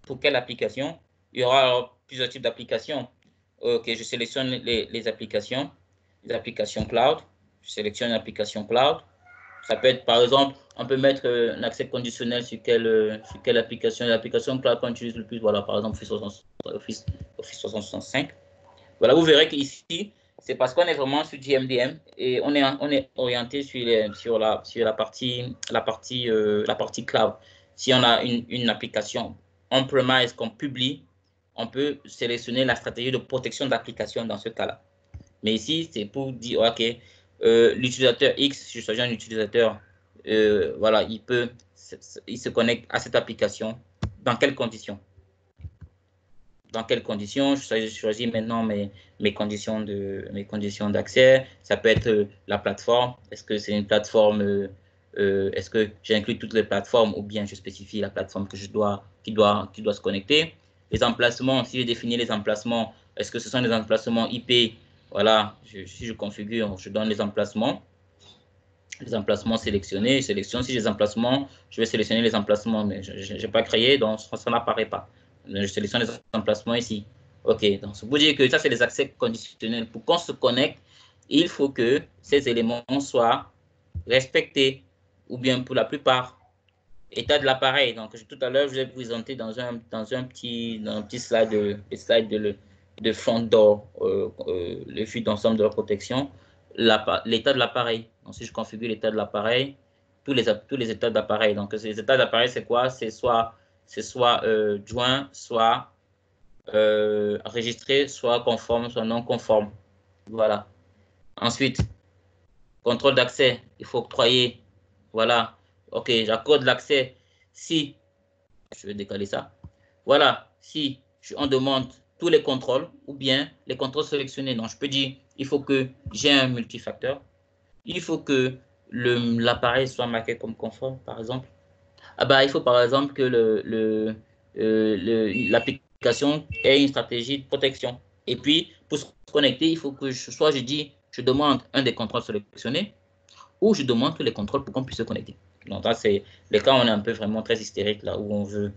S1: Pour quelle application? Il y aura alors plusieurs types d'applications. OK, je sélectionne les applications cloud. Je sélectionne l'application cloud. Ça peut être, par exemple, on peut mettre un accès conditionnel sur quelle application. L'application cloud qu'on utilise le plus, voilà, par exemple, Office 365. Voilà, vous verrez qu'ici, c'est parce qu'on est vraiment sur GMDM et on est orienté sur la partie cloud. Si on a une application on-premise qu'on publie, on peut sélectionner la stratégie de protection d'application dans ce cas-là. Mais ici, c'est pour dire, OK, l'utilisateur X, je choisis un utilisateur, voilà, il se connecte à cette application. Dans quelles conditions? Dans quelles conditions? Je choisis maintenant mes conditions d'accès. Ça peut être la plateforme. Est-ce que c'est une plateforme, est-ce que j'inclus toutes les plateformes ou bien je spécifie la plateforme qui doit se connecter? Les emplacements, si j'ai défini les emplacements, est-ce que ce sont des emplacements IP? Voilà, si je configure, je donne les emplacements sélectionnés, je sélectionne. Si j'ai des emplacements, je vais sélectionner les emplacements, mais je n'ai pas créé, donc ça n'apparaît pas. Je sélectionne les emplacements ici. OK, donc vous dire que ça, c'est les accès conditionnels. Pour qu'on se connecte, il faut que ces éléments soient respectés, ou bien pour la plupart, état de l'appareil. Donc, tout à l'heure, je vous ai présenté dans un petit slide de front door, le flux d'ensemble de la protection, l'état de l'appareil. Donc, si je configure l'état de l'appareil, tous les états d'appareil. Donc, les états d'appareil, c'est quoi? C'est soit joint, soit enregistré, soit conforme, soit non conforme. Voilà. Ensuite, contrôle d'accès, il faut octroyer. Voilà. OK, j'accorde l'accès si, je vais décaler ça. Voilà, si on demande tous les contrôles ou bien les contrôles sélectionnés. Donc, je peux dire, il faut que j'ai un multifacteur. Il faut que l'appareil soit marqué comme conforme, par exemple. Il faut par exemple que l'application ait une stratégie de protection. Et puis, pour se connecter, il faut que je demande un des contrôles sélectionnés ou je demande tous les contrôles pour qu'on puisse se connecter. Donc, ça, c'est les cas où on est un peu vraiment très hystérique, là où on veut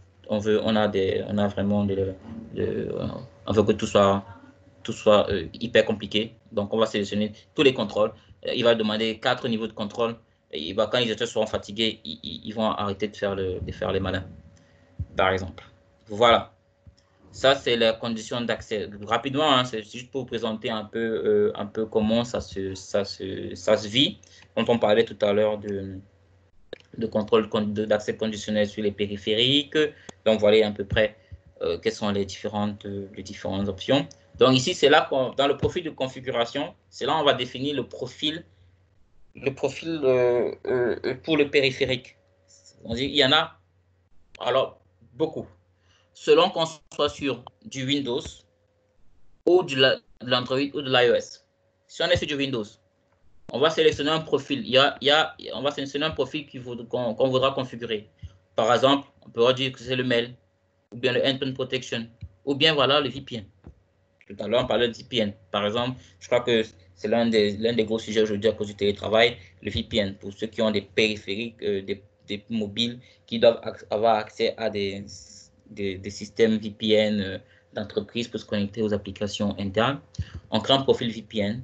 S1: que tout soit hyper compliqué. Donc, on va sélectionner tous les contrôles. Il va demander 4 niveaux de contrôle. Et quand les utilisateurs seront fatigués, ils vont arrêter de faire les malins, par exemple. Voilà. Ça, c'est la condition d'accès. Rapidement, hein, c'est juste pour vous présenter un peu comment ça se vit. Quand on parlait tout à l'heure de contrôle d'accès conditionnel sur les périphériques. Donc, voilà à peu près quelles sont les différentes options. Donc, ici, c'est là, dans le profil de configuration, c'est là où on va définir le profil pour le périphérique. Il y en a, alors, beaucoup. Selon qu'on soit sur du Windows ou de l'Android ou de l'iOS. Si on est sur du Windows, on va sélectionner un profil. On va sélectionner un profil qu'on voudra configurer. Par exemple, on peut dire que c'est le mail, ou bien le endpoint protection, ou bien voilà le VPN. Tout à l'heure, on parlait de VPN. Par exemple, je crois que c'est l'un des gros sujets aujourd'hui à cause du télétravail, le VPN, pour ceux qui ont des périphériques, des mobiles qui doivent avoir accès à des systèmes VPN d'entreprise pour se connecter aux applications internes. On crée un profil VPN.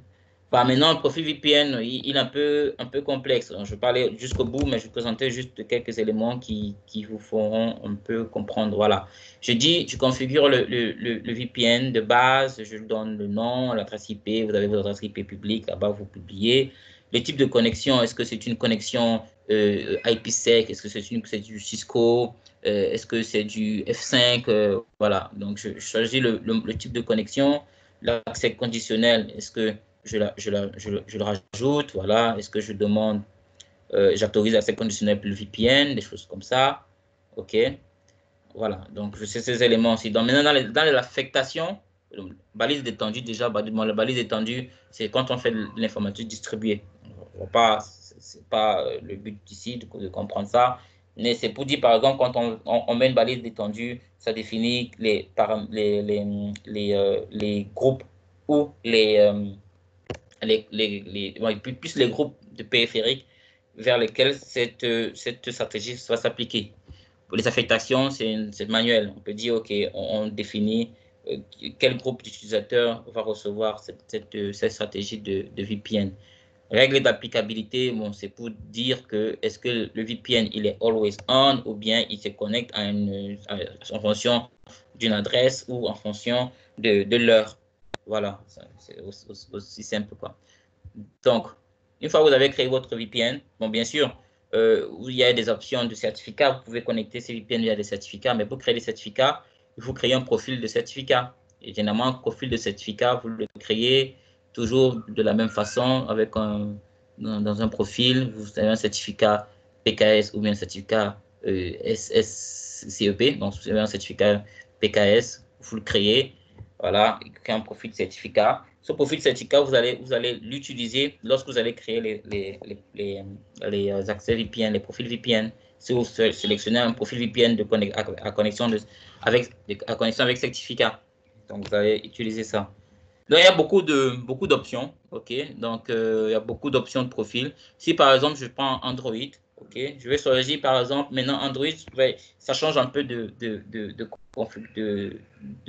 S1: Bah, maintenant, le profil VPN, il est un peu complexe. Je vais parler jusqu'au bout, mais je vais présenter juste quelques éléments qui vous feront un peu comprendre. Voilà. Je configure le VPN de base, je donne le nom, l'adresse IP, vous avez votre adresse IP publique, là-bas vous publiez. Le type de connexion, est-ce que c'est une connexion IPsec, est-ce que c'est du Cisco, est-ce que c'est du F5, voilà. Donc je choisis le type de connexion, l'accès conditionnel, est-ce que je le rajoute, voilà, est-ce que je demande, j'autorise l'accès conditionnel pour le VPN, des choses comme ça, ok. Voilà, donc je sais ces éléments aussi. Donc maintenant, dans l'affectation, balise d'étendue, déjà, la balise d'étendue, c'est quand on fait de l'informatique distribuée. Ce n'est pas le but ici de comprendre ça, mais c'est pour dire, par exemple, quand on met une balise d'étendue, ça définit les groupes ou plus les groupes de périphériques vers lesquels cette stratégie va s'appliquer. Pour les affectations, c'est manuel. On peut dire, OK, on définit quel groupe d'utilisateurs va recevoir cette stratégie de VPN. Règle d'applicabilité, bon, c'est pour dire que est-ce que le VPN, il est always on ou bien il se connecte en fonction d'une adresse ou en fonction de l'heure. Voilà, c'est aussi simple, quoi. Donc, une fois que vous avez créé votre VPN, bon, bien sûr, il y a des options de certificats. Vous pouvez connecter ces VPN via des certificats, mais pour créer des certificats, il faut créer un profil de certificat. Et généralement, un profil de certificat, vous le créez toujours de la même façon, dans un profil, vous avez un certificat PKS ou bien un certificat SSCEP. Donc, vous avez un certificat PKS, vous le créez, voilà, créez un profil de certificat. Ce profil de certificat, vous allez l'utiliser lorsque vous allez créer les accès VPN, les profils VPN. Si vous sélectionnez un profil VPN à connexion avec certificat, donc vous allez utiliser ça. Donc, il y a beaucoup d'options, ok. Donc, il y a beaucoup d'options de profil. Si par exemple, je prends Android, ok, je vais choisir par exemple, maintenant Android, ça change un peu de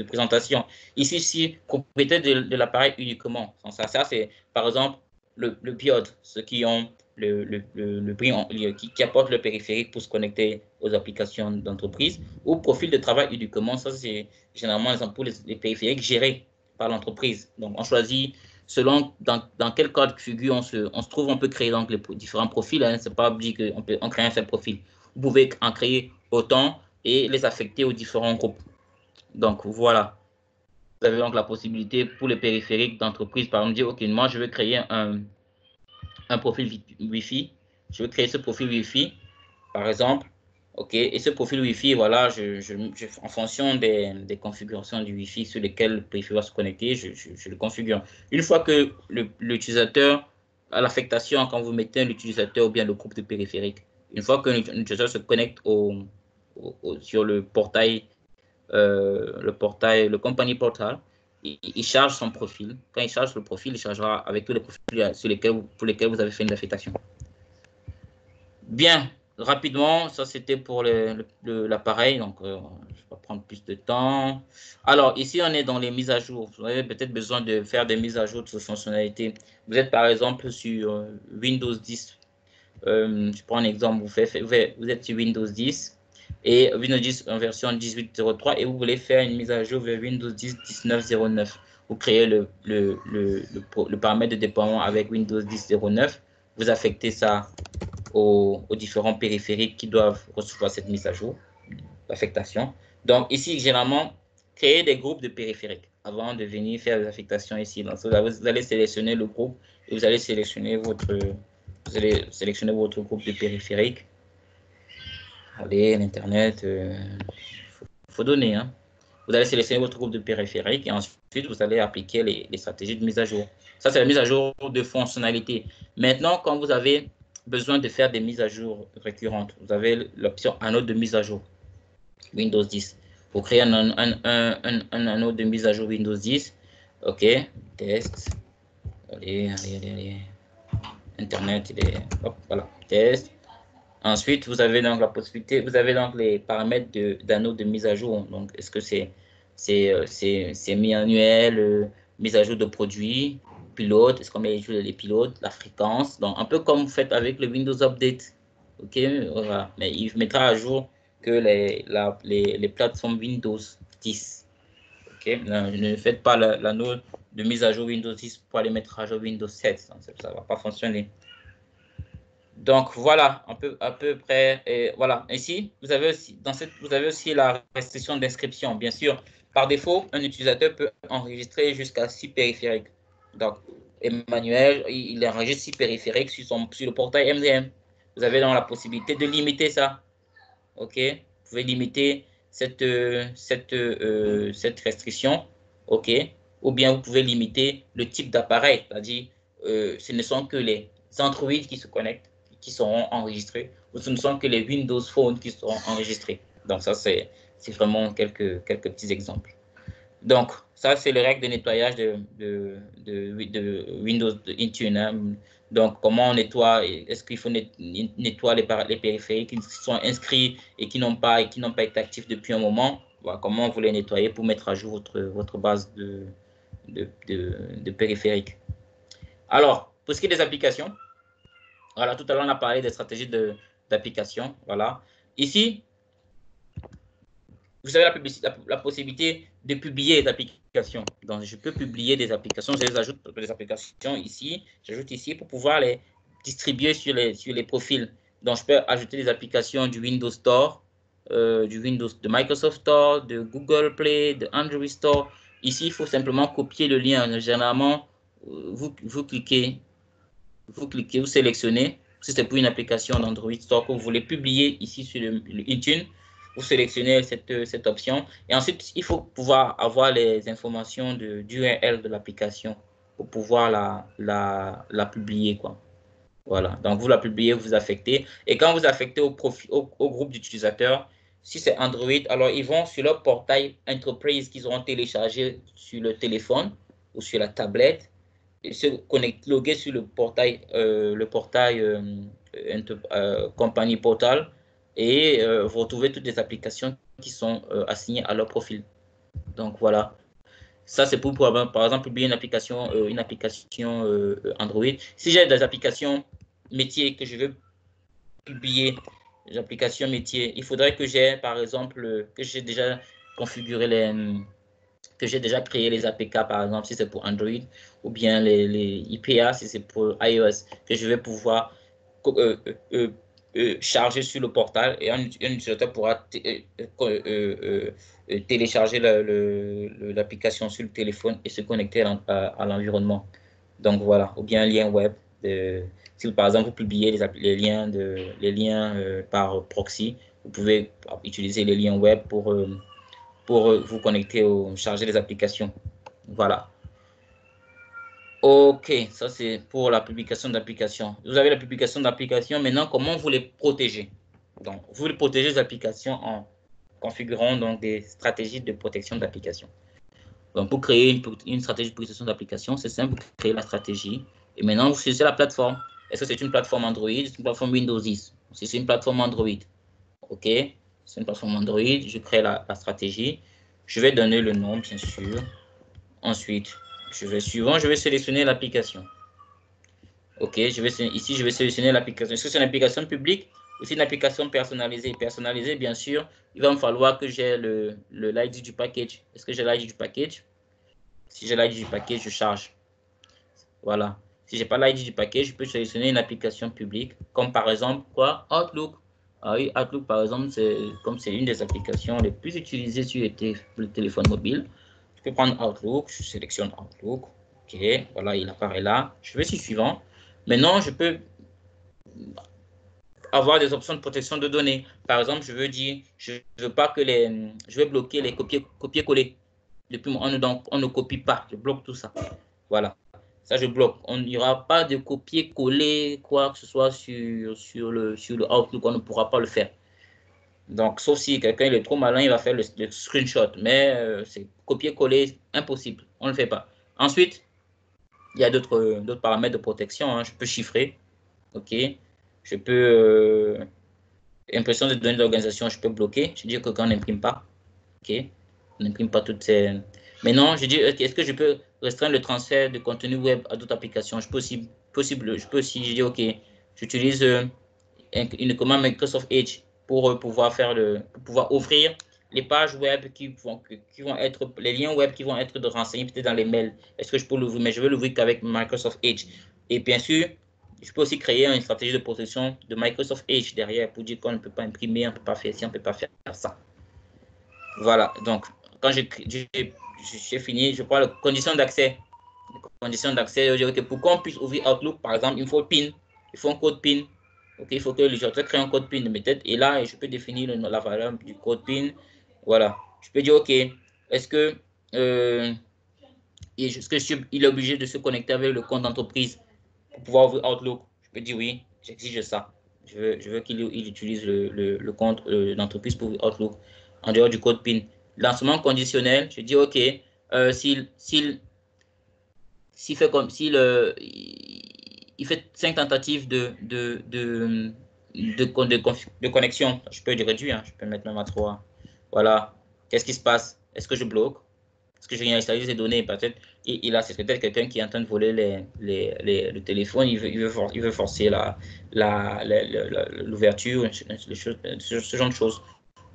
S1: présentation. Ici, propriété de l'appareil uniquement. Ça c'est par exemple le BIOD, ceux qui ont qui apportent le périphérique pour se connecter aux applications d'entreprise, ou profil de travail uniquement. Ça, c'est généralement pour les périphériques gérés par l'entreprise. Donc, on choisit selon dans quel code figure on se trouve, on peut créer donc les différents profils. Hein. Ce n'est pas obligé qu'on crée un seul profil. Vous pouvez en créer autant et les affecter aux différents groupes. Donc, voilà. Vous avez donc la possibilité pour les périphériques d'entreprise, par exemple, dire, OK, moi, je veux créer un profil Wi-Fi. Je veux créer ce profil Wi-Fi, par exemple. OK, et ce profil Wi-Fi, voilà, en fonction des configurations du Wi-Fi sur lesquelles le périphérique va se connecter, je le configure. Une fois que l'utilisateur a l'affectation, quand vous mettez l'utilisateur ou bien le groupe de périphérique, une fois que l'utilisateur se connecte sur le portail, le company portal, il charge son profil. Quand il charge le profil, il chargera avec tous les profils pour lesquels vous avez fait une affectation. Bien, rapidement, ça c'était pour l'appareil, donc je vais pas prendre plus de temps. Alors, ici, on est dans les mises à jour. Vous avez peut-être besoin de faire des mises à jour de ces fonctionnalités. Vous êtes par exemple sur Windows 10. Je prends un exemple, vous êtes sur Windows 10 et Windows 10 en version 18.03 et vous voulez faire une mise à jour vers Windows 10 19.09. Vous créez le paramètre de déploiement avec Windows 10.09. Vous affectez ça aux différents périphériques qui doivent recevoir cette mise à jour, l'affectation. Donc ici, généralement, créer des groupes de périphériques avant de venir faire les affectations ici. Donc, vous allez sélectionner le groupe et vous allez sélectionner votre groupe de périphériques. Allez, l'Internet, faut donner. Hein. Vous allez sélectionner votre groupe de périphériques et ensuite, vous allez appliquer les stratégies de mise à jour. Ça, c'est la mise à jour de fonctionnalité. Maintenant, quand vous avez besoin de faire des mises à jour récurrentes, vous avez l'option anneau de mise à jour Windows 10. Pour créer un anneau de mise à jour Windows 10, OK, test, allez. Internet, hop, voilà, test. Ensuite, vous avez donc la possibilité, vous avez donc les paramètres d'anneau de mise à jour. Donc, est-ce que c'est mi-annuel, mise à jour de produits, pilote, est-ce qu'on met les pilotes, la fréquence. Donc, un peu comme vous faites avec le Windows Update. OK, voilà. Mais il mettra à jour que les plateformes Windows 10. OK, ne faites pas l'anneau de mise à jour Windows 10 pour aller mettre à jour Windows 7. Ça ne va pas fonctionner. Donc voilà, à peu près. Et voilà. Ici, vous avez aussi la restriction d'inscription. Bien sûr, par défaut, un utilisateur peut enregistrer jusqu'à 6 périphériques. Donc, Emmanuel, il enregistre 6 périphériques sur le portail MDM. Vous avez donc la possibilité de limiter ça. OK? Vous pouvez limiter cette restriction. OK? Ou bien vous pouvez limiter le type d'appareil. C'est-à-dire, ce ne sont que les Android qui se connectent, qui seront enregistrés, ou ce ne sont que les Windows Phone qui seront enregistrés. Donc, ça, c'est vraiment quelques petits exemples. Donc, ça, c'est les règles de nettoyage de Windows Intune. Hein. Donc, comment on nettoie? Est-ce qu'il faut nettoyer les périphériques qui sont inscrits et qui n'ont pas été actifs depuis un moment? Voilà, comment vous les nettoyez pour mettre à jour votre base de périphériques. Alors, pour ce qui est des applications, voilà, tout à l'heure, on a parlé des stratégies d'application. Voilà. Ici, vous avez la possibilité de publier des applications. Donc, je peux publier des applications. Je les ajoute des applications ici. J'ajoute ici pour pouvoir les distribuer sur les profils. Donc, je peux ajouter des applications du Windows Store, de Microsoft Store, de Google Play, de Android Store. Ici, il faut simplement copier le lien. Généralement, vous cliquez, vous sélectionnez. Si c'est pour une application d'Android Store que vous voulez publier ici sur le Intune, vous sélectionnez cette option. Et ensuite, il faut pouvoir avoir les informations d'URL de l'application pour pouvoir la publier, quoi. Voilà. Donc, vous la publiez, vous affectez. Et quand vous affectez au groupe d'utilisateurs, si c'est Android, alors ils vont sur leur portail Enterprise qu'ils auront téléchargé sur le téléphone ou sur la tablette et se loguer sur le portail compagnie portal et vous retrouvez toutes les applications qui sont assignées à leur profil. Donc voilà, ça c'est pour par exemple publier une application Android. Si j'ai des applications métiers que je veux publier, des applications métiers, il faudrait que j'ai par exemple que j'ai déjà configuré que j'ai déjà créé les APK, par exemple, si c'est pour Android, ou bien les IPA, si c'est pour iOS, que je vais pouvoir charger sur le portal et un utilisateur pourra télécharger l'application sur le téléphone et se connecter à l'environnement. Donc voilà, ou bien un lien web. Si par exemple vous publiez les liens par proxy, vous pouvez utiliser les liens web pour vous connecter charger les applications. Voilà. OK, ça c'est pour la publication d'applications. Vous avez la publication d'applications. Maintenant, comment vous les protégez? Donc, vous les protégez les applications en configurant donc des stratégies de protection d'applications. Donc, pour créer une stratégie de protection d'application, c'est simple, vous créez la stratégie. Et maintenant, vous choisissez la plateforme. Est-ce que c'est une plateforme Android? C'est une plateforme Windows 10? Si c'est une plateforme Android, OK, c'est une plateforme Android, je crée la stratégie. Je vais donner le nom, bien sûr. Ensuite, je vais sélectionner l'application. OK, ici, je vais sélectionner l'application. Est-ce que c'est une application publique ou c'est une application personnalisée? Personnalisée, bien sûr, il va me falloir que j'ai l'ID du package. Est-ce que j'ai l'ID du package? Si j'ai l'ID du package, je charge. Voilà. Si je n'ai pas l'ID du package, je peux sélectionner une application publique, comme par exemple, quoi? Outlook. Ah oui, Outlook, par exemple, comme c'est une des applications les plus utilisées sur le téléphone mobile. Je peux prendre Outlook, je sélectionne Outlook. OK, voilà, il apparaît là. Je vais sur suivant. Maintenant, je peux avoir des options de protection de données. Par exemple, je veux dire, je vais bloquer les copier-coller. Depuis on ne copie pas, je bloque tout ça. Voilà. Ça, je bloque. Il n'y aura pas de copier-coller, quoi que ce soit sur le Outlook. On ne pourra pas le faire. Donc, sauf si quelqu'un est trop malin, il va faire le screenshot. Mais c'est copier-coller, impossible. On ne le fait pas. Ensuite, il y a d'autres paramètres de protection. Hein. Je peux chiffrer. OK. Je peux... impression de données d'organisation, je peux bloquer. Je dis que quand on n'imprime pas. OK. On n'imprime pas toutes ces... Maintenant, je dis, est-ce que je peux restreindre le transfert de contenu web à d'autres applications? Je peux aussi, je dis, OK, j'utilise une commande Microsoft Edge pour pouvoir ouvrir les pages web qui vont être, les liens web qui vont être renseignés peut-être dans les mails. Est-ce que je peux l'ouvrir? Mais je veux l'ouvrir qu'avec Microsoft Edge. Et bien sûr, je peux aussi créer une stratégie de protection de Microsoft Edge derrière pour dire qu'on ne peut pas imprimer, on ne peut pas faire ci, on ne peut pas faire ça. Voilà, donc quand j'ai fini, je prends les conditions d'accès. Pour qu'on puisse ouvrir Outlook, par exemple, il faut le PIN, il faut un code PIN. Okay, il faut que l'utilisateur crée un code PIN de méthode. Et là, je peux définir la valeur du code PIN. Voilà, je peux dire, OK, est-ce que il est obligé de se connecter avec le compte d'entreprise pour pouvoir ouvrir Outlook? Je peux dire oui, j'exige ça. Je veux qu'il utilise le compte d'entreprise pour ouvrir Outlook en dehors du code PIN. Lancement conditionnel, je dis OK, il fait 5 tentatives de connexion, je peux le réduire, hein, je peux mettre même à 3. Voilà, qu'est-ce qui se passe? Est-ce que je bloque? Est-ce que je viens installer ces données? Peut-être, et là, c'est peut-être quelqu'un qui est en train de voler le téléphone, il veut forcer l'ouverture, ce genre de choses.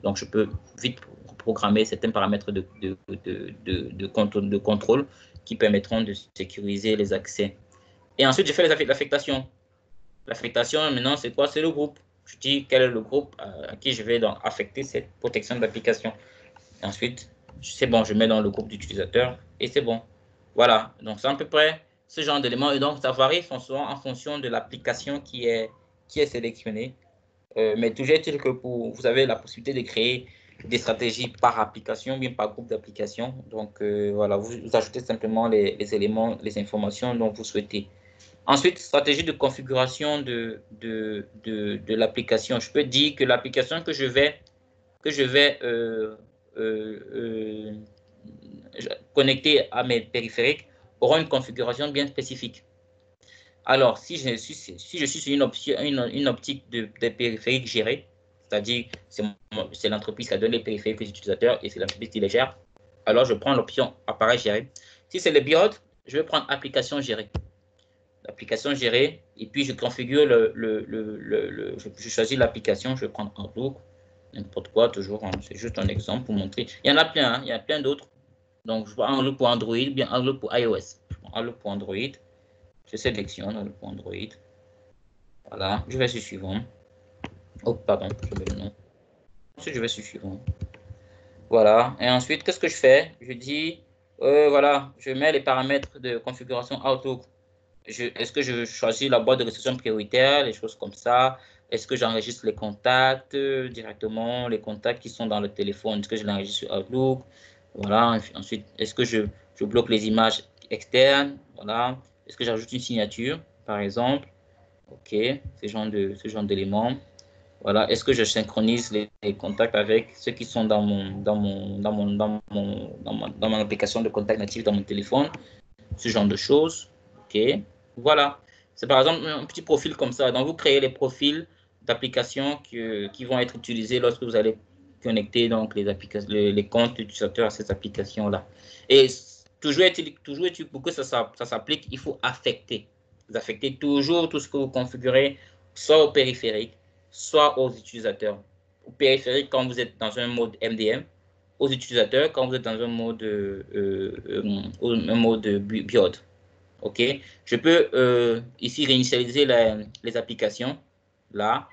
S1: Donc, je peux vite programmer certains paramètres de contrôle qui permettront de sécuriser les accès. Et ensuite, je fais l'affectation. L'affectation, maintenant, c'est quoi? C'est le groupe. Je dis quel est le groupe à qui je vais donc affecter cette protection d'application. Ensuite, c'est bon, je mets dans le groupe d'utilisateurs et c'est bon. Voilà, donc c'est à peu près ce genre d'éléments. Et donc, ça varie souvent en fonction de l'application qui est sélectionnée. Mais toujours est-il que vous avez la possibilité de créer des stratégies par application, bien par groupe d'applications. Donc, voilà, vous ajoutez simplement les éléments, les informations dont vous souhaitez. Ensuite, stratégie de configuration de l'application. Je peux dire que l'application que je vais connecter à mes périphériques aura une configuration bien spécifique. Alors, si je suis sur une optique de périphériques gérés, c'est-à-dire c'est l'entreprise qui a donné les périphériques aux utilisateurs et c'est l'entreprise qui les gère, alors je prends l'option appareil géré. Si c'est le BIOD, je vais prendre application gérée. L'application gérée, et puis je configure je choisis l'application, je vais prendre Outlook, n'importe quoi, toujours, hein, c'est juste un exemple pour montrer. Il y en a plein, hein, il y a plein d'autres. Donc, je prends Outlook pour Android, bien Outlook pour iOS. Je prends Outlook pour Android. Je sélectionne le point Android. Voilà, je vais sur suivant. Oh, pardon, je mets le nom. Ensuite, je vais sur suivant. Voilà, et ensuite, qu'est-ce que je fais? Je dis, voilà, je mets les paramètres de configuration Outlook. Est-ce que je choisis la boîte de réception prioritaire, les choses comme ça? Est-ce que j'enregistre les contacts directement, les contacts qui sont dans le téléphone? Est-ce que je l'enregistre sur Outlook? Voilà, ensuite, est-ce que je bloque les images externes? Voilà. Est-ce que j'ajoute une signature, par exemple? OK, ce genre d'éléments. Voilà. Est-ce que je synchronise les contacts avec ceux qui sont dans mon application de contact natif dans mon téléphone? Ce genre de choses. OK. Voilà. C'est par exemple un petit profil comme ça. Donc, vous créez les profils d'applications qui vont être utilisés lorsque vous allez connecter donc, les comptes utilisateurs à ces applications-là. Et toujours est-il pour que ça s'applique, il faut affecter. Vous affectez toujours tout ce que vous configurez, soit au périphérique, soit aux utilisateurs. Au périphérique, quand vous êtes dans un mode MDM, aux utilisateurs, quand vous êtes dans un mode BIOD. OK. Je peux ici réinitialiser les applications. Là,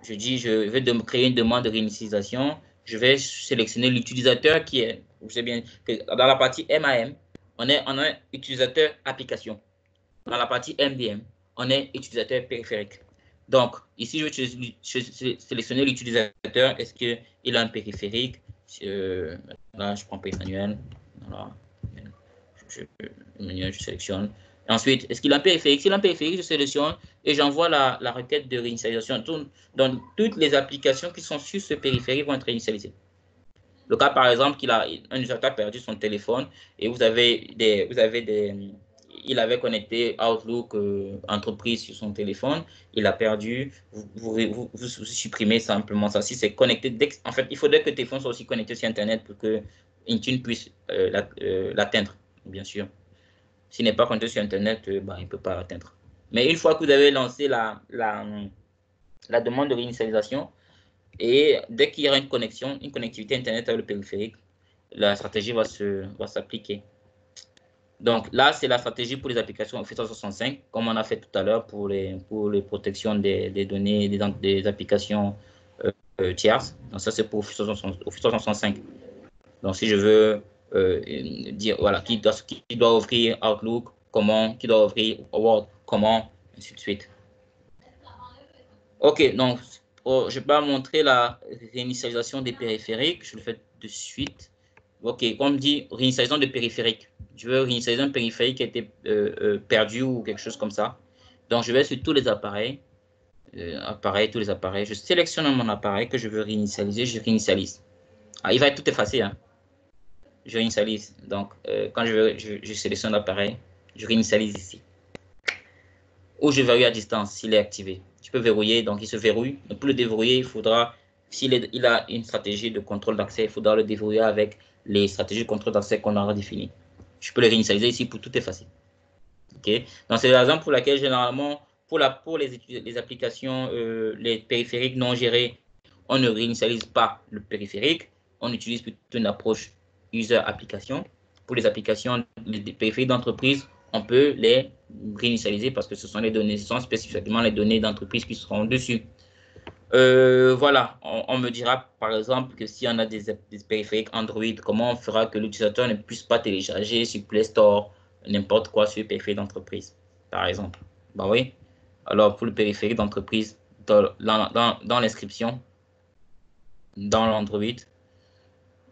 S1: je dis, je vais créer une demande de réinitialisation. Je vais sélectionner l'utilisateur qui est, vous savez bien que dans la partie MAM, on a utilisateur application. Dans la partie MDM, on est utilisateur périphérique. Donc, ici, je vais sélectionner l'utilisateur. Est-ce qu'il a un périphérique? Là, je prends pas Emmanuel. Voilà. Je sélectionne. Ensuite, est-ce qu'il a un périphérique? S'il a un périphérique, je sélectionne et j'envoie la requête de réinitialisation. Donc, toutes les applications qui sont sur ce périphérique vont être réinitialisées. Le cas, par exemple, un utilisateur a perdu son téléphone et il avait connecté Outlook entreprise sur son téléphone, il a perdu, vous supprimez simplement ça. Si c'est connecté, en fait, il faudrait que le téléphone soit aussi connecté sur Internet pour que Intune puisse l'atteindre, bien sûr. S'il n'est pas connecté sur Internet, il ne peut pas l'atteindre. Mais une fois que vous avez lancé la demande de réinitialisation, et dès qu'il y aura une connectivité Internet avec le périphérique, la stratégie va s'appliquer. Donc là, c'est la stratégie pour les applications Office 365, comme on a fait tout à l'heure pour les protections des données des applications tierces. Donc ça, c'est pour Office 365. Donc si je veux dire, voilà, qui doit ouvrir Outlook, comment, qui doit ouvrir Word, comment, ainsi de suite. OK, donc je vais montrer la réinitialisation des périphériques. Je le fais de suite. OK, comme dit, réinitialisation de périphérique. Je veux réinitialiser un périphérique qui a été perdu ou quelque chose comme ça. Donc, je vais sur tous les appareils. Tous les appareils. Je sélectionne mon appareil que je veux réinitialiser. Je réinitialise. Ah, il va être tout effacé. Hein. Je réinitialise. Donc, quand je sélectionne l'appareil, je réinitialise ici. Ou je verrouille à distance s'il est activé. Je peux verrouiller, donc il se verrouille. Donc pour le déverrouiller, il faudra, s'il a une stratégie de contrôle d'accès, il faudra le déverrouiller avec les stratégies de contrôle d'accès qu'on aura définies. Je peux le réinitialiser ici pour tout effacer. Okay? Donc c'est la raison pour laquelle généralement, pour les applications, les périphériques non gérés, on ne réinitialise pas le périphérique. On utilise plutôt une approche user-application. Pour les applications, les périphériques d'entreprise, on peut les réinitialiser parce que ce sont les données, ce sont spécifiquement les données d'entreprise qui seront dessus. Voilà, on me dira par exemple que si on a des périphériques Android, comment on fera que l'utilisateur ne puisse pas télécharger sur Play Store n'importe quoi sur le périphérique d'entreprise, par exemple. Ben oui. Alors pour le périphérique d'entreprise, dans l'inscription, dans l'Android,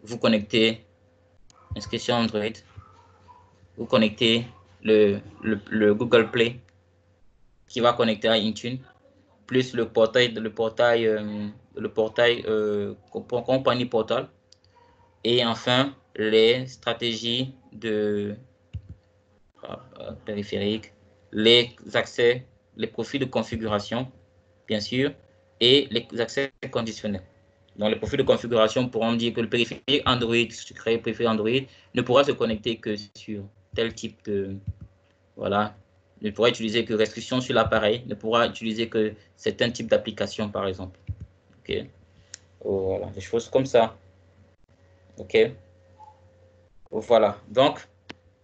S1: vous connectez inscription Android, vous connectez le Google Play qui va connecter à Intune, plus le portail compagnie portal, et enfin les stratégies de périphérique, les accès, les profils de configuration, bien sûr, et les accès conditionnels. Dans les profils de configuration, pourront dire que le périphérique Android, si tu crées le périphérique Android, ne pourra se connecter que sur tel type de... Voilà. Ne pourra utiliser que restriction sur l'appareil, ne pourra utiliser que certains types d'applications, par exemple. OK. Voilà, des choses comme ça. OK. Voilà. Donc,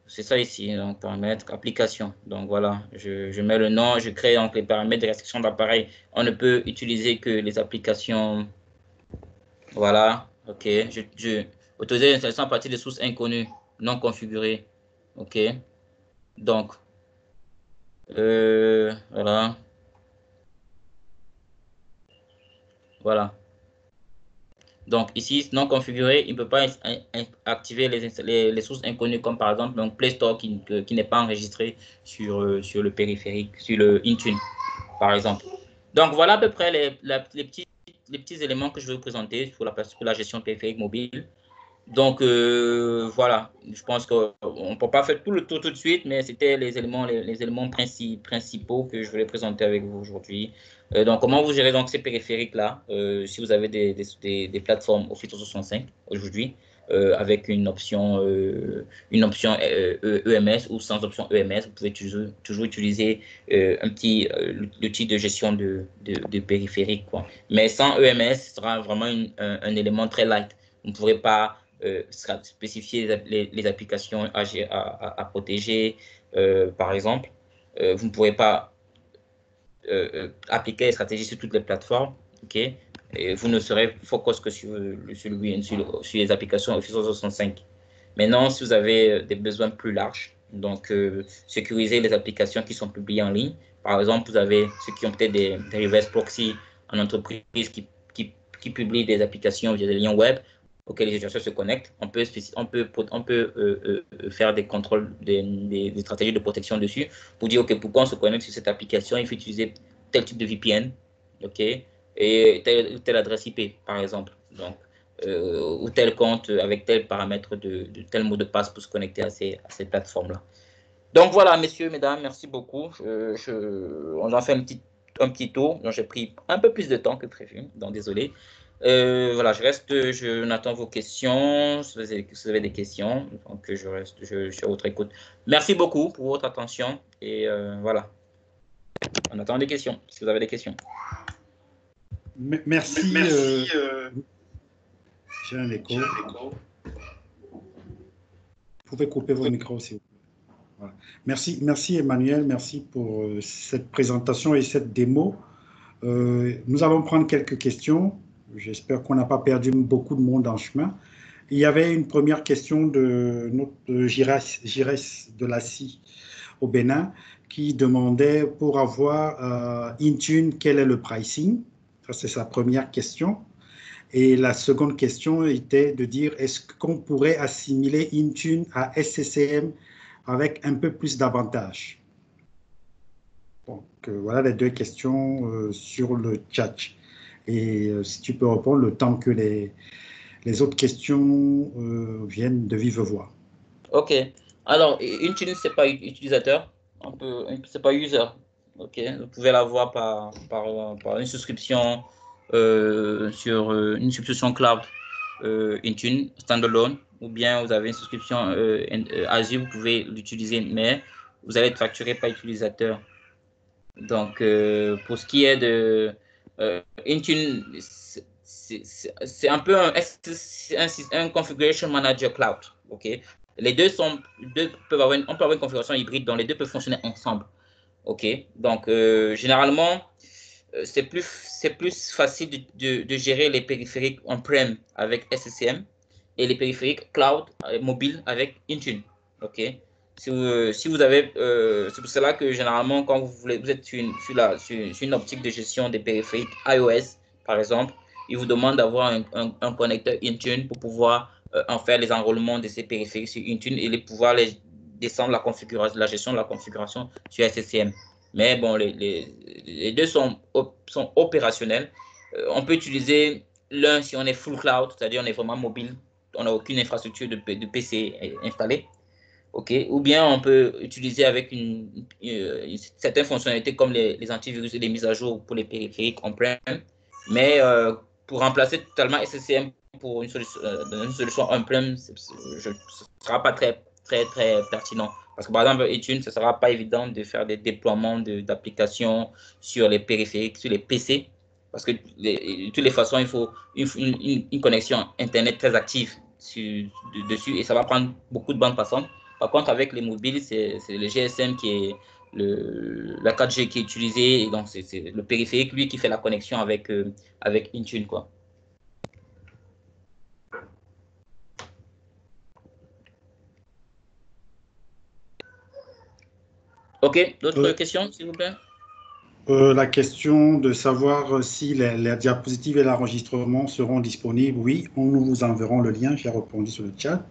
S1: c'est ça ici, donc paramètres, application. Donc voilà, je mets le nom, je crée donc les paramètres de restriction d'appareil. On ne peut utiliser que les applications. Voilà, OK. Autoriser l'installation à partir de sources inconnues, non configurées. OK. Donc, voilà. Voilà. Donc ici, non configuré, il ne peut pas activer les sources inconnues, comme par exemple un Play Store qui n'est pas enregistré sur le périphérique, sur le Intune, par exemple. Donc voilà à peu près les petits éléments que je veux vous présenter pour la gestion périphérique mobile. Donc voilà, je pense qu'on ne peut pas faire tout le tour tout de suite, mais c'était les éléments principaux que je voulais présenter avec vous aujourd'hui. Donc comment vous gérez donc ces périphériques-là, si vous avez des plateformes Office 365 aujourd'hui, avec une option EMS ou sans option EMS, vous pouvez toujours utiliser l'outil de gestion de périphériques, quoi. Mais sans EMS, ce sera vraiment un élément très light. Vous ne pourrez pas spécifier les applications à protéger, par exemple. Vous ne pourrez pas appliquer les stratégies sur toutes les plateformes, ok? Et vous ne serez focus que sur les applications Office 365. Maintenant, si vous avez des besoins plus larges, donc sécuriser les applications qui sont publiées en ligne. Par exemple, vous avez ceux qui ont peut-être des reverse proxy en entreprise qui publient des applications via des liens web. auquel les utilisateurs se connectent, on peut faire des contrôles, des stratégies de protection dessus pour dire, OK, pourquoi on se connecte sur cette application, il faut utiliser tel type de VPN, OK, et telle adresse IP, par exemple. Donc, ou tel compte avec tel paramètre de tel mot de passe pour se connecter à ces plateformes-là. Donc, voilà, messieurs, mesdames, merci beaucoup. On en fait un petit tour. J'ai pris un peu plus de temps que prévu, donc désolé. Voilà, je n'attends vos questions. Si vous avez des questions, donc je suis à votre écoute. Merci beaucoup pour votre attention et voilà. On attend des questions, si vous avez des questions.
S4: Merci. J'ai un écho. Vous pouvez couper vos micros aussi. Voilà. Merci Emmanuel, merci pour cette présentation et cette démo. Nous allons prendre quelques questions. J'espère qu'on n'a pas perdu beaucoup de monde en chemin. Il y avait une première question de notre Girès de la CI au Bénin qui demandait pour avoir Intune, quel est le pricing? Ça, c'est sa première question. Et la seconde question était de dire est-ce qu'on pourrait assimiler Intune à SCCM avec un peu plus d'avantages? Donc, voilà les deux questions sur le chat. Et si tu peux répondre le temps que les autres questions viennent de vive voix.
S1: OK. Alors, Intune, ce n'est pas utilisateur, ce n'est pas user. OK. Vous pouvez l'avoir par une souscription sur une subscription cloud Intune, standalone, ou bien vous avez une souscription Azure, vous pouvez l'utiliser, mais vous allez être facturé par utilisateur. Donc, pour ce qui est de Intune, c'est un peu un configuration manager cloud. OK. Les deux peuvent avoir on peut avoir une configuration hybride dont les deux peuvent fonctionner ensemble. OK. Donc, généralement, c'est plus facile de gérer les périphériques on-prem avec SCCM et les périphériques cloud mobile avec Intune. OK. Si vous avez, c'est pour cela que généralement, quand vous êtes sur une optique de gestion des périphériques iOS, par exemple, il vous demande d'avoir un connecteur Intune pour pouvoir en faire les enrôlements de ces périphériques sur Intune et pouvoir descendre la gestion de la configuration sur SCCM. Mais bon, les deux sont opérationnels. On peut utiliser l'un si on est full cloud, c'est-à-dire on est vraiment mobile, on n'a aucune infrastructure de PC installée. Okay. Ou bien on peut utiliser avec certaines fonctionnalités comme les antivirus et les mises à jour pour les périphériques on-prem. Mais pour remplacer totalement SCCM pour une solution on-prem, ce ne sera pas très pertinent. Parce que par exemple, Intune, ce ne sera pas évident de faire des déploiements d'applications sur les périphériques, sur les PC. Parce que de toutes les façons, il faut une connexion Internet très active dessus et ça va prendre beaucoup de bandes passantes. Par contre, avec les mobiles, c'est le GSM qui est la 4G qui est utilisée. Et donc, c'est le périphérique, lui, qui fait la connexion avec Intune, quoi. OK, d'autres questions, s'il vous plaît?
S4: La question de savoir si les diapositives et l'enregistrement seront disponibles. Oui, nous vous enverrons le lien. J'ai répondu sur le chat.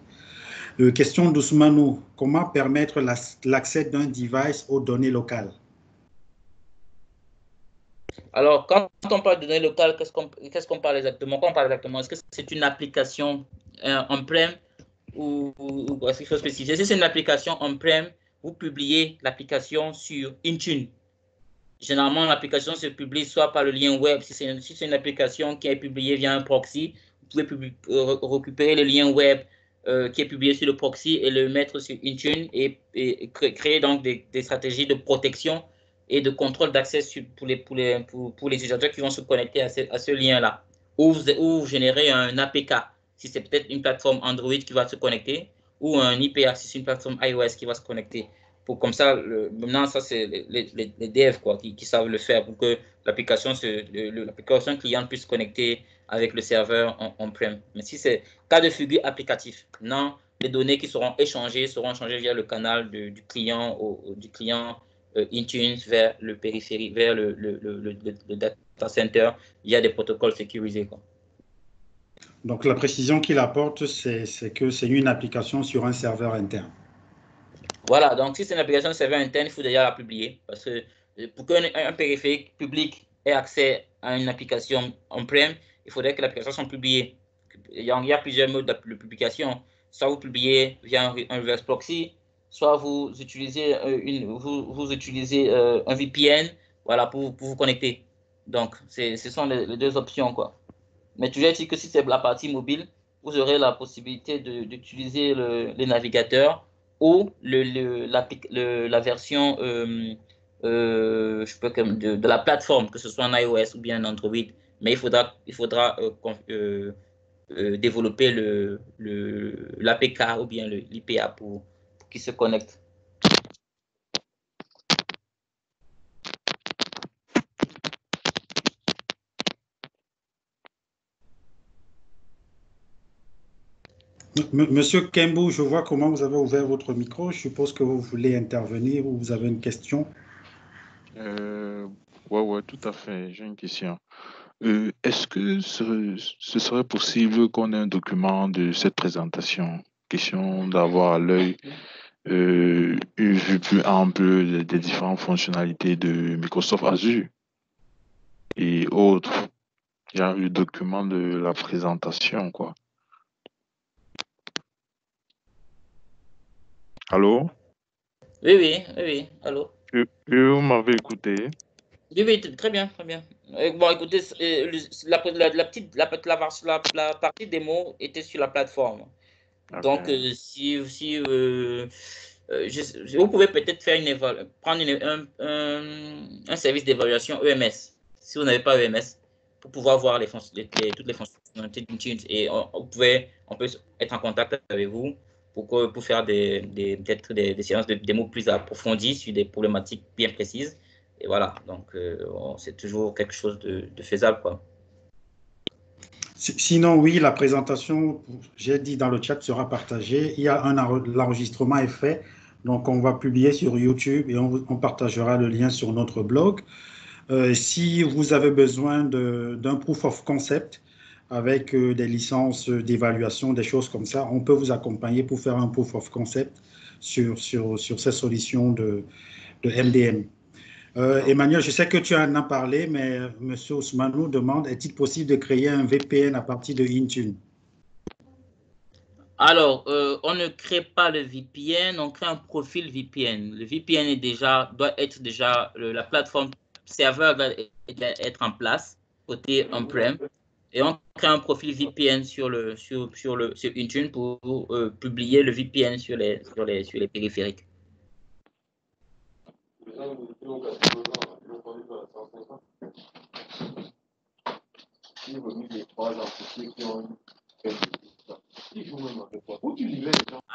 S4: Question d'Ousmano. Comment permettre l'accès d'un device aux données locales?
S1: Alors, quand on parle de données locales, qu'est-ce qu'on parle exactement? Quand on parle exactement, est-ce que c'est une application on-prem ou est-ce qu'il faut spécifier? Si c'est une application on-prem, vous publiez l'application sur Intune. Généralement, l'application se publie soit par le lien web. Si c'est une application qui est publiée via un proxy, vous pouvez récupérer le lien web qui est publié sur le proxy et le mettre sur Intune et créer donc des stratégies de protection et de contrôle d'accès pour les utilisateurs qui vont se connecter à ce lien-là. Ou générer un APK, si c'est peut-être une plateforme Android qui va se connecter, ou un IPA, si c'est une plateforme iOS qui va se connecter. Comme ça, maintenant, ça, c'est les devs quoi, qui savent le faire pour que l'application client puisse se connecter avec le serveur on-prem. Mais si c'est cas de figure applicatif, non, les données qui seront échangées via le canal du client Intune vers le périphérique, vers le data center via des protocoles sécurisés, quoi.
S4: Donc, la précision qu'il apporte, c'est que c'est une application sur un serveur interne.
S1: Voilà, donc si c'est une application de serveur interne, il faut déjà la publier. Parce que pour qu'un périphérique public ait accès à une application on-prem, il faudrait que l'application soit publiée. Il y a plusieurs modes de publication. Soit vous publiez via un reverse proxy, soit vous utilisez, vous utilisez un VPN, voilà, pour vous connecter. Donc, ce sont les deux options, quoi. Mais toujours est-il que si c'est la partie mobile, vous aurez la possibilité d'utiliser les navigateurs ou la version je peux, de la plateforme, que ce soit en iOS ou bien en Android. Mais il faudra développer l'APK ou bien l'IPA pour qu'il se connecte.
S4: Monsieur Kembou, je vois comment vous avez ouvert votre micro. Je suppose que vous voulez intervenir ou vous avez une question.
S5: Ouais, tout à fait. J'ai une question. Est-ce que ce serait possible qu'on ait un document de cette présentation? Question d'avoir à l'œil une vue plus ample des différentes fonctionnalités de Microsoft Azure et autres. Genre le document de la présentation, quoi. Allô?
S1: Oui, allô?
S5: Vous m'avez écouté?
S1: Oui, très bien, très bien. Bon, écoutez, la partie démo était sur la plateforme. Donc,
S5: Ok.
S1: vous pouvez peut-être faire prendre un service d'évaluation EMS, si vous n'avez pas EMS, pour pouvoir voir toutes les fonctionnalités d'Intune. Et on peut être en contact avec vous pour faire peut-être des séances de démo plus approfondies sur des problématiques bien précises. Et voilà, donc c'est toujours quelque chose de faisable, quoi.
S4: Sinon, oui, la présentation, j'ai dit dans le chat, sera partagée. L'enregistrement est fait. Donc, on va publier sur YouTube et on partagera le lien sur notre blog. Si vous avez besoin d'un proof of concept avec des licences d'évaluation, des choses comme ça, on peut vous accompagner pour faire un proof of concept sur ces solutions de MDM. Emmanuel, je sais que tu en as parlé, mais M. Ousmanou demande, est-il possible de créer un VPN à partir de Intune?
S1: Alors, on ne crée pas le VPN, on crée un profil VPN. Le VPN doit être déjà, la plateforme serveur doit être en place, côté on-prem, et on crée un profil VPN sur Intune pour publier le VPN sur les périphériques.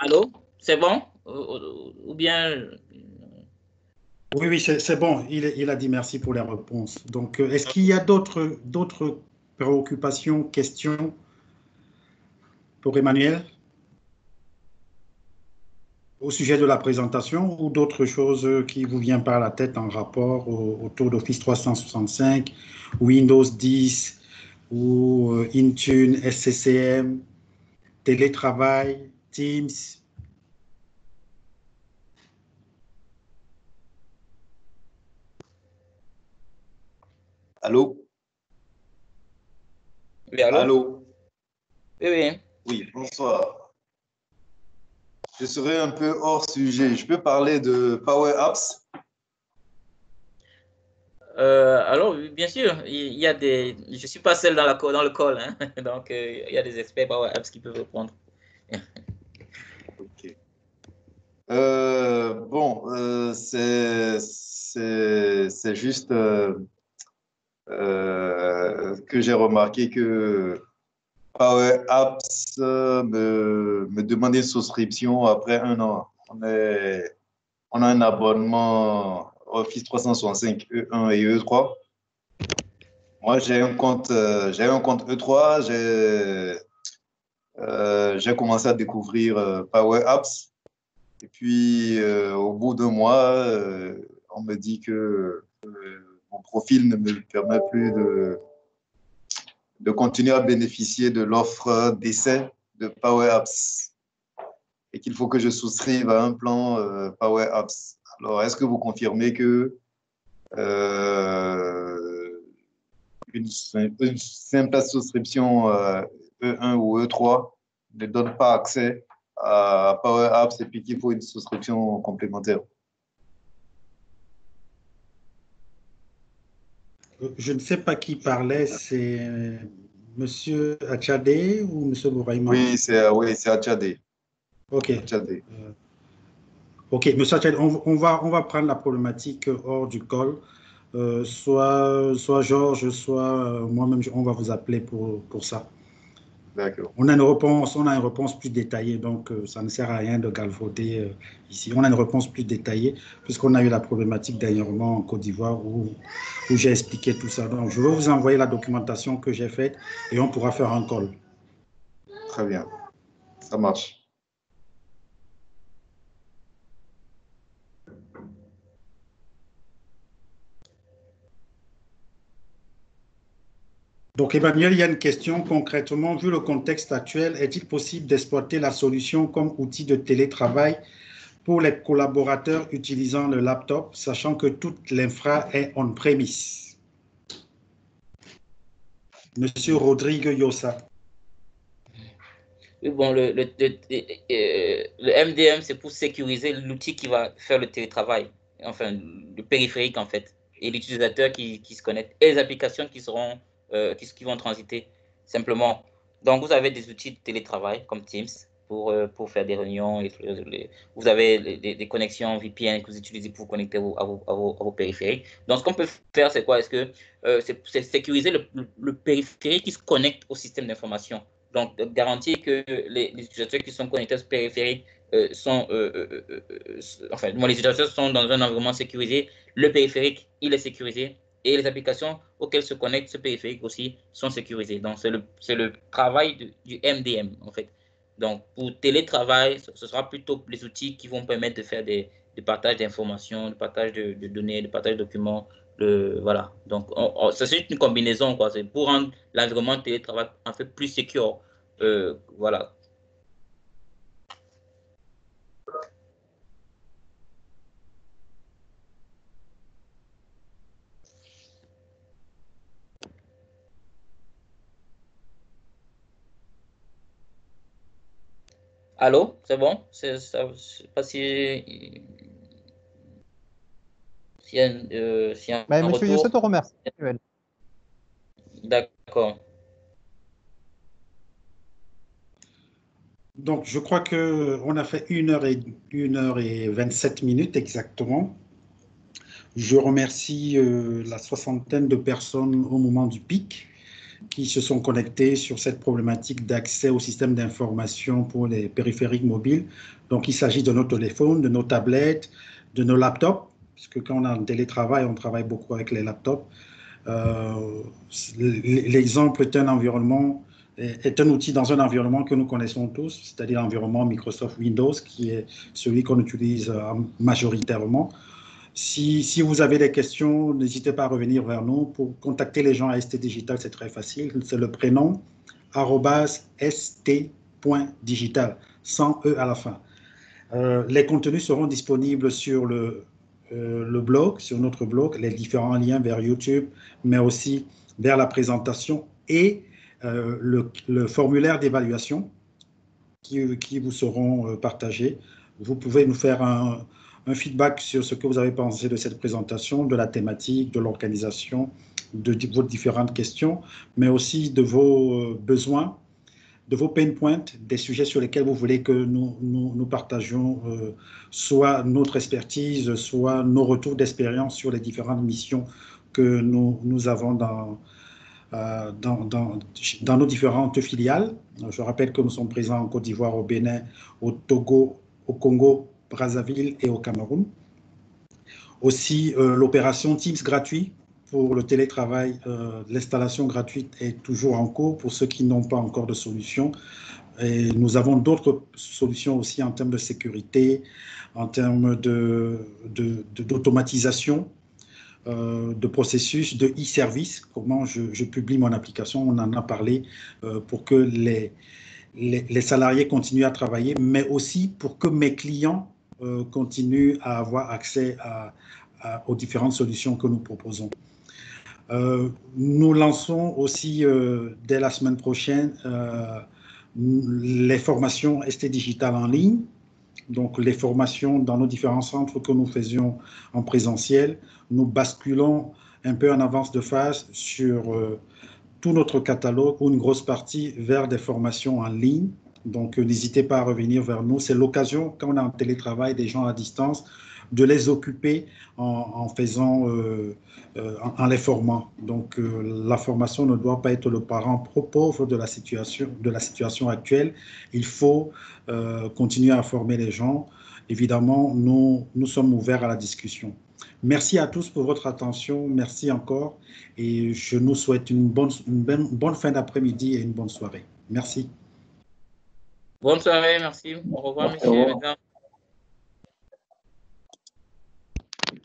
S1: Allô? C'est bon? Ou bien...
S4: Oui, c'est bon. Il a dit merci pour les réponses. Donc, est-ce qu'il y a d'autres préoccupations, questions pour Emmanuel au sujet de la présentation ou d'autres choses qui vous viennent par la tête en rapport autour d'Office 365, Windows 10 ou Intune, SCCM, télétravail, Teams?
S6: Allô?
S1: Oui, allô?
S6: Allô?
S1: Oui.
S6: Oui, bonsoir. Je serai un peu hors sujet. Je peux parler de Power Apps?
S1: Alors, bien sûr, il y a je ne suis pas seul dans le call, hein. Donc il y a des experts Power Apps qui peuvent répondre.
S6: Ok. Bon, c'est juste que j'ai remarqué que Power Apps me demande une souscription après un an. On a un abonnement Office 365 E1 et E3. Moi, j'ai un compte E3. J'ai commencé à découvrir Power Apps. Et puis, au bout d'un mois, on me dit que mon profil ne me permet plus de continuer à bénéficier de l'offre d'essai de Power Apps et qu'il faut que je souscrive à un plan Power Apps. Alors, est-ce que vous confirmez que une simple souscription E1 ou E3 ne donne pas accès à Power Apps et puis qu'il faut une souscription complémentaire?
S4: Je ne sais pas qui parlait, c'est Monsieur Achadé ou Monsieur Bouraïma?
S6: Oui, c'est Achadé.
S4: Ok.
S6: Achadé.
S4: Ok, Monsieur Achadé, on va prendre la problématique hors du call. Soit Georges, soit moi-même, on va vous appeler pour ça.
S6: D'accord.
S4: On a une réponse plus détaillée, donc ça ne sert à rien de galvauder ici. On a une réponse plus détaillée, puisqu'on a eu la problématique dernièrement en Côte d'Ivoire où j'ai expliqué tout ça. Donc, je vais vous envoyer la documentation que j'ai faite et on pourra faire un call.
S6: Très bien, ça marche.
S4: Donc, Emmanuel, il y a une question concrètement. Vu le contexte actuel, est-il possible d'exploiter la solution comme outil de télétravail pour les collaborateurs utilisant le laptop, sachant que toute l'infra est on-premise? Monsieur Rodrigue Yossa.
S1: Oui, bon, le MDM, c'est pour sécuriser l'outil qui va faire le télétravail, enfin, le périphérique, en fait, et l'utilisateur qui se connecte, et les applications qui seront, qui vont transiter, simplement. Donc, vous avez des outils de télétravail, comme Teams, pour faire des réunions. Vous avez des connexions VPN que vous utilisez pour vous connecter à vos périphériques. Donc, ce qu'on peut faire, c'est quoi? Est-ce que c'est sécuriser le périphérique qui se connecte au système d'information. Donc, garantir que les utilisateurs qui sont connectés à ce périphérique enfin, les utilisateurs sont dans un environnement sécurisé. Le périphérique, il est sécurisé. Et les applications auxquelles se connecte ce périphérique aussi sont sécurisées. Donc, c'est le travail du MDM, en fait. Donc, pour télétravail, ce sera plutôt les outils qui vont permettre de faire des partages d'informations, de partage de données, de partage de documents. Voilà. Donc, c'est une combinaison, quoi. C'est pour rendre l'environnement de télétravail un peu plus secure. Voilà. Allô, c'est bon? Je ne sais pas si y a un
S3: Monsieur
S1: retour.
S3: Youssef te remercie, Emmanuel.
S1: D'accord.
S4: Donc, je crois qu'on a fait 1 heure et 27 minutes exactement. Je remercie la soixantaine de personnes au moment du pic qui se sont connectées sur cette problématique d'accès au système d'information pour les périphériques mobiles. Donc, il s'agit de nos téléphones, de nos tablettes, de nos laptops, puisque quand on a un télétravail, on travaille beaucoup avec les laptops. L'exemple est un environnement, est un outil dans un environnement que nous connaissons tous, c'est-à-dire l'environnement Microsoft Windows, qui est celui qu'on utilise majoritairement. Si vous avez des questions, n'hésitez pas à revenir vers nous. Pour contacter les gens à ST Digital, c'est très facile. C'est le prénom @st.digital, sans E à la fin. Les contenus seront disponibles sur le blog, sur notre blog, les différents liens vers YouTube, mais aussi vers la présentation et le formulaire d'évaluation qui vous seront partagés. Vous pouvez nous faire un feedback sur ce que vous avez pensé de cette présentation, de la thématique, de l'organisation, de vos différentes questions, mais aussi de vos besoins, de vos pain points, des sujets sur lesquels vous voulez que nous partagions soit notre expertise, soit nos retours d'expérience sur les différentes missions que nous avons dans nos différentes filiales. Je rappelle que nous sommes présents en Côte d'Ivoire, au Bénin, au Togo, au Congo, Brazzaville et au Cameroun. Aussi, l'opération Teams gratuit pour le télétravail, l'installation gratuite est toujours en cours pour ceux qui n'ont pas encore de solution. Et nous avons d'autres solutions aussi en termes de sécurité, en termes d'automatisation. de processus de e-service, comment je publie mon application, on en a parlé, pour que les salariés continuent à travailler, mais aussi pour que mes clients continuent à avoir accès aux différentes solutions que nous proposons. Nous lançons aussi dès la semaine prochaine les formations ST Digital en ligne. Donc, les formations dans nos différents centres que nous faisions en présentiel, nous basculons un peu en avance de phase sur tout notre catalogue ou une grosse partie vers des formations en ligne. Donc, n'hésitez pas à revenir vers nous. C'est l'occasion, quand on est en télétravail, des gens à distance, de les occuper en faisant, en les formant. Donc, la formation ne doit pas être le parent pauvre de la situation actuelle. Il faut continuer à former les gens. Évidemment, nous sommes ouverts à la discussion. Merci à tous pour votre attention. Merci encore. Et je nous souhaite une bonne fin d'après-midi et une bonne soirée. Merci.
S1: Bonne soirée, merci. Au revoir, messieurs et mesdames.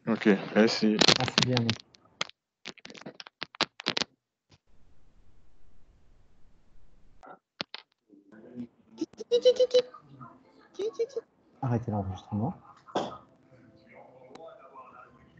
S5: Ok, merci.
S3: Merci bien. Arrêtez l'enregistrement.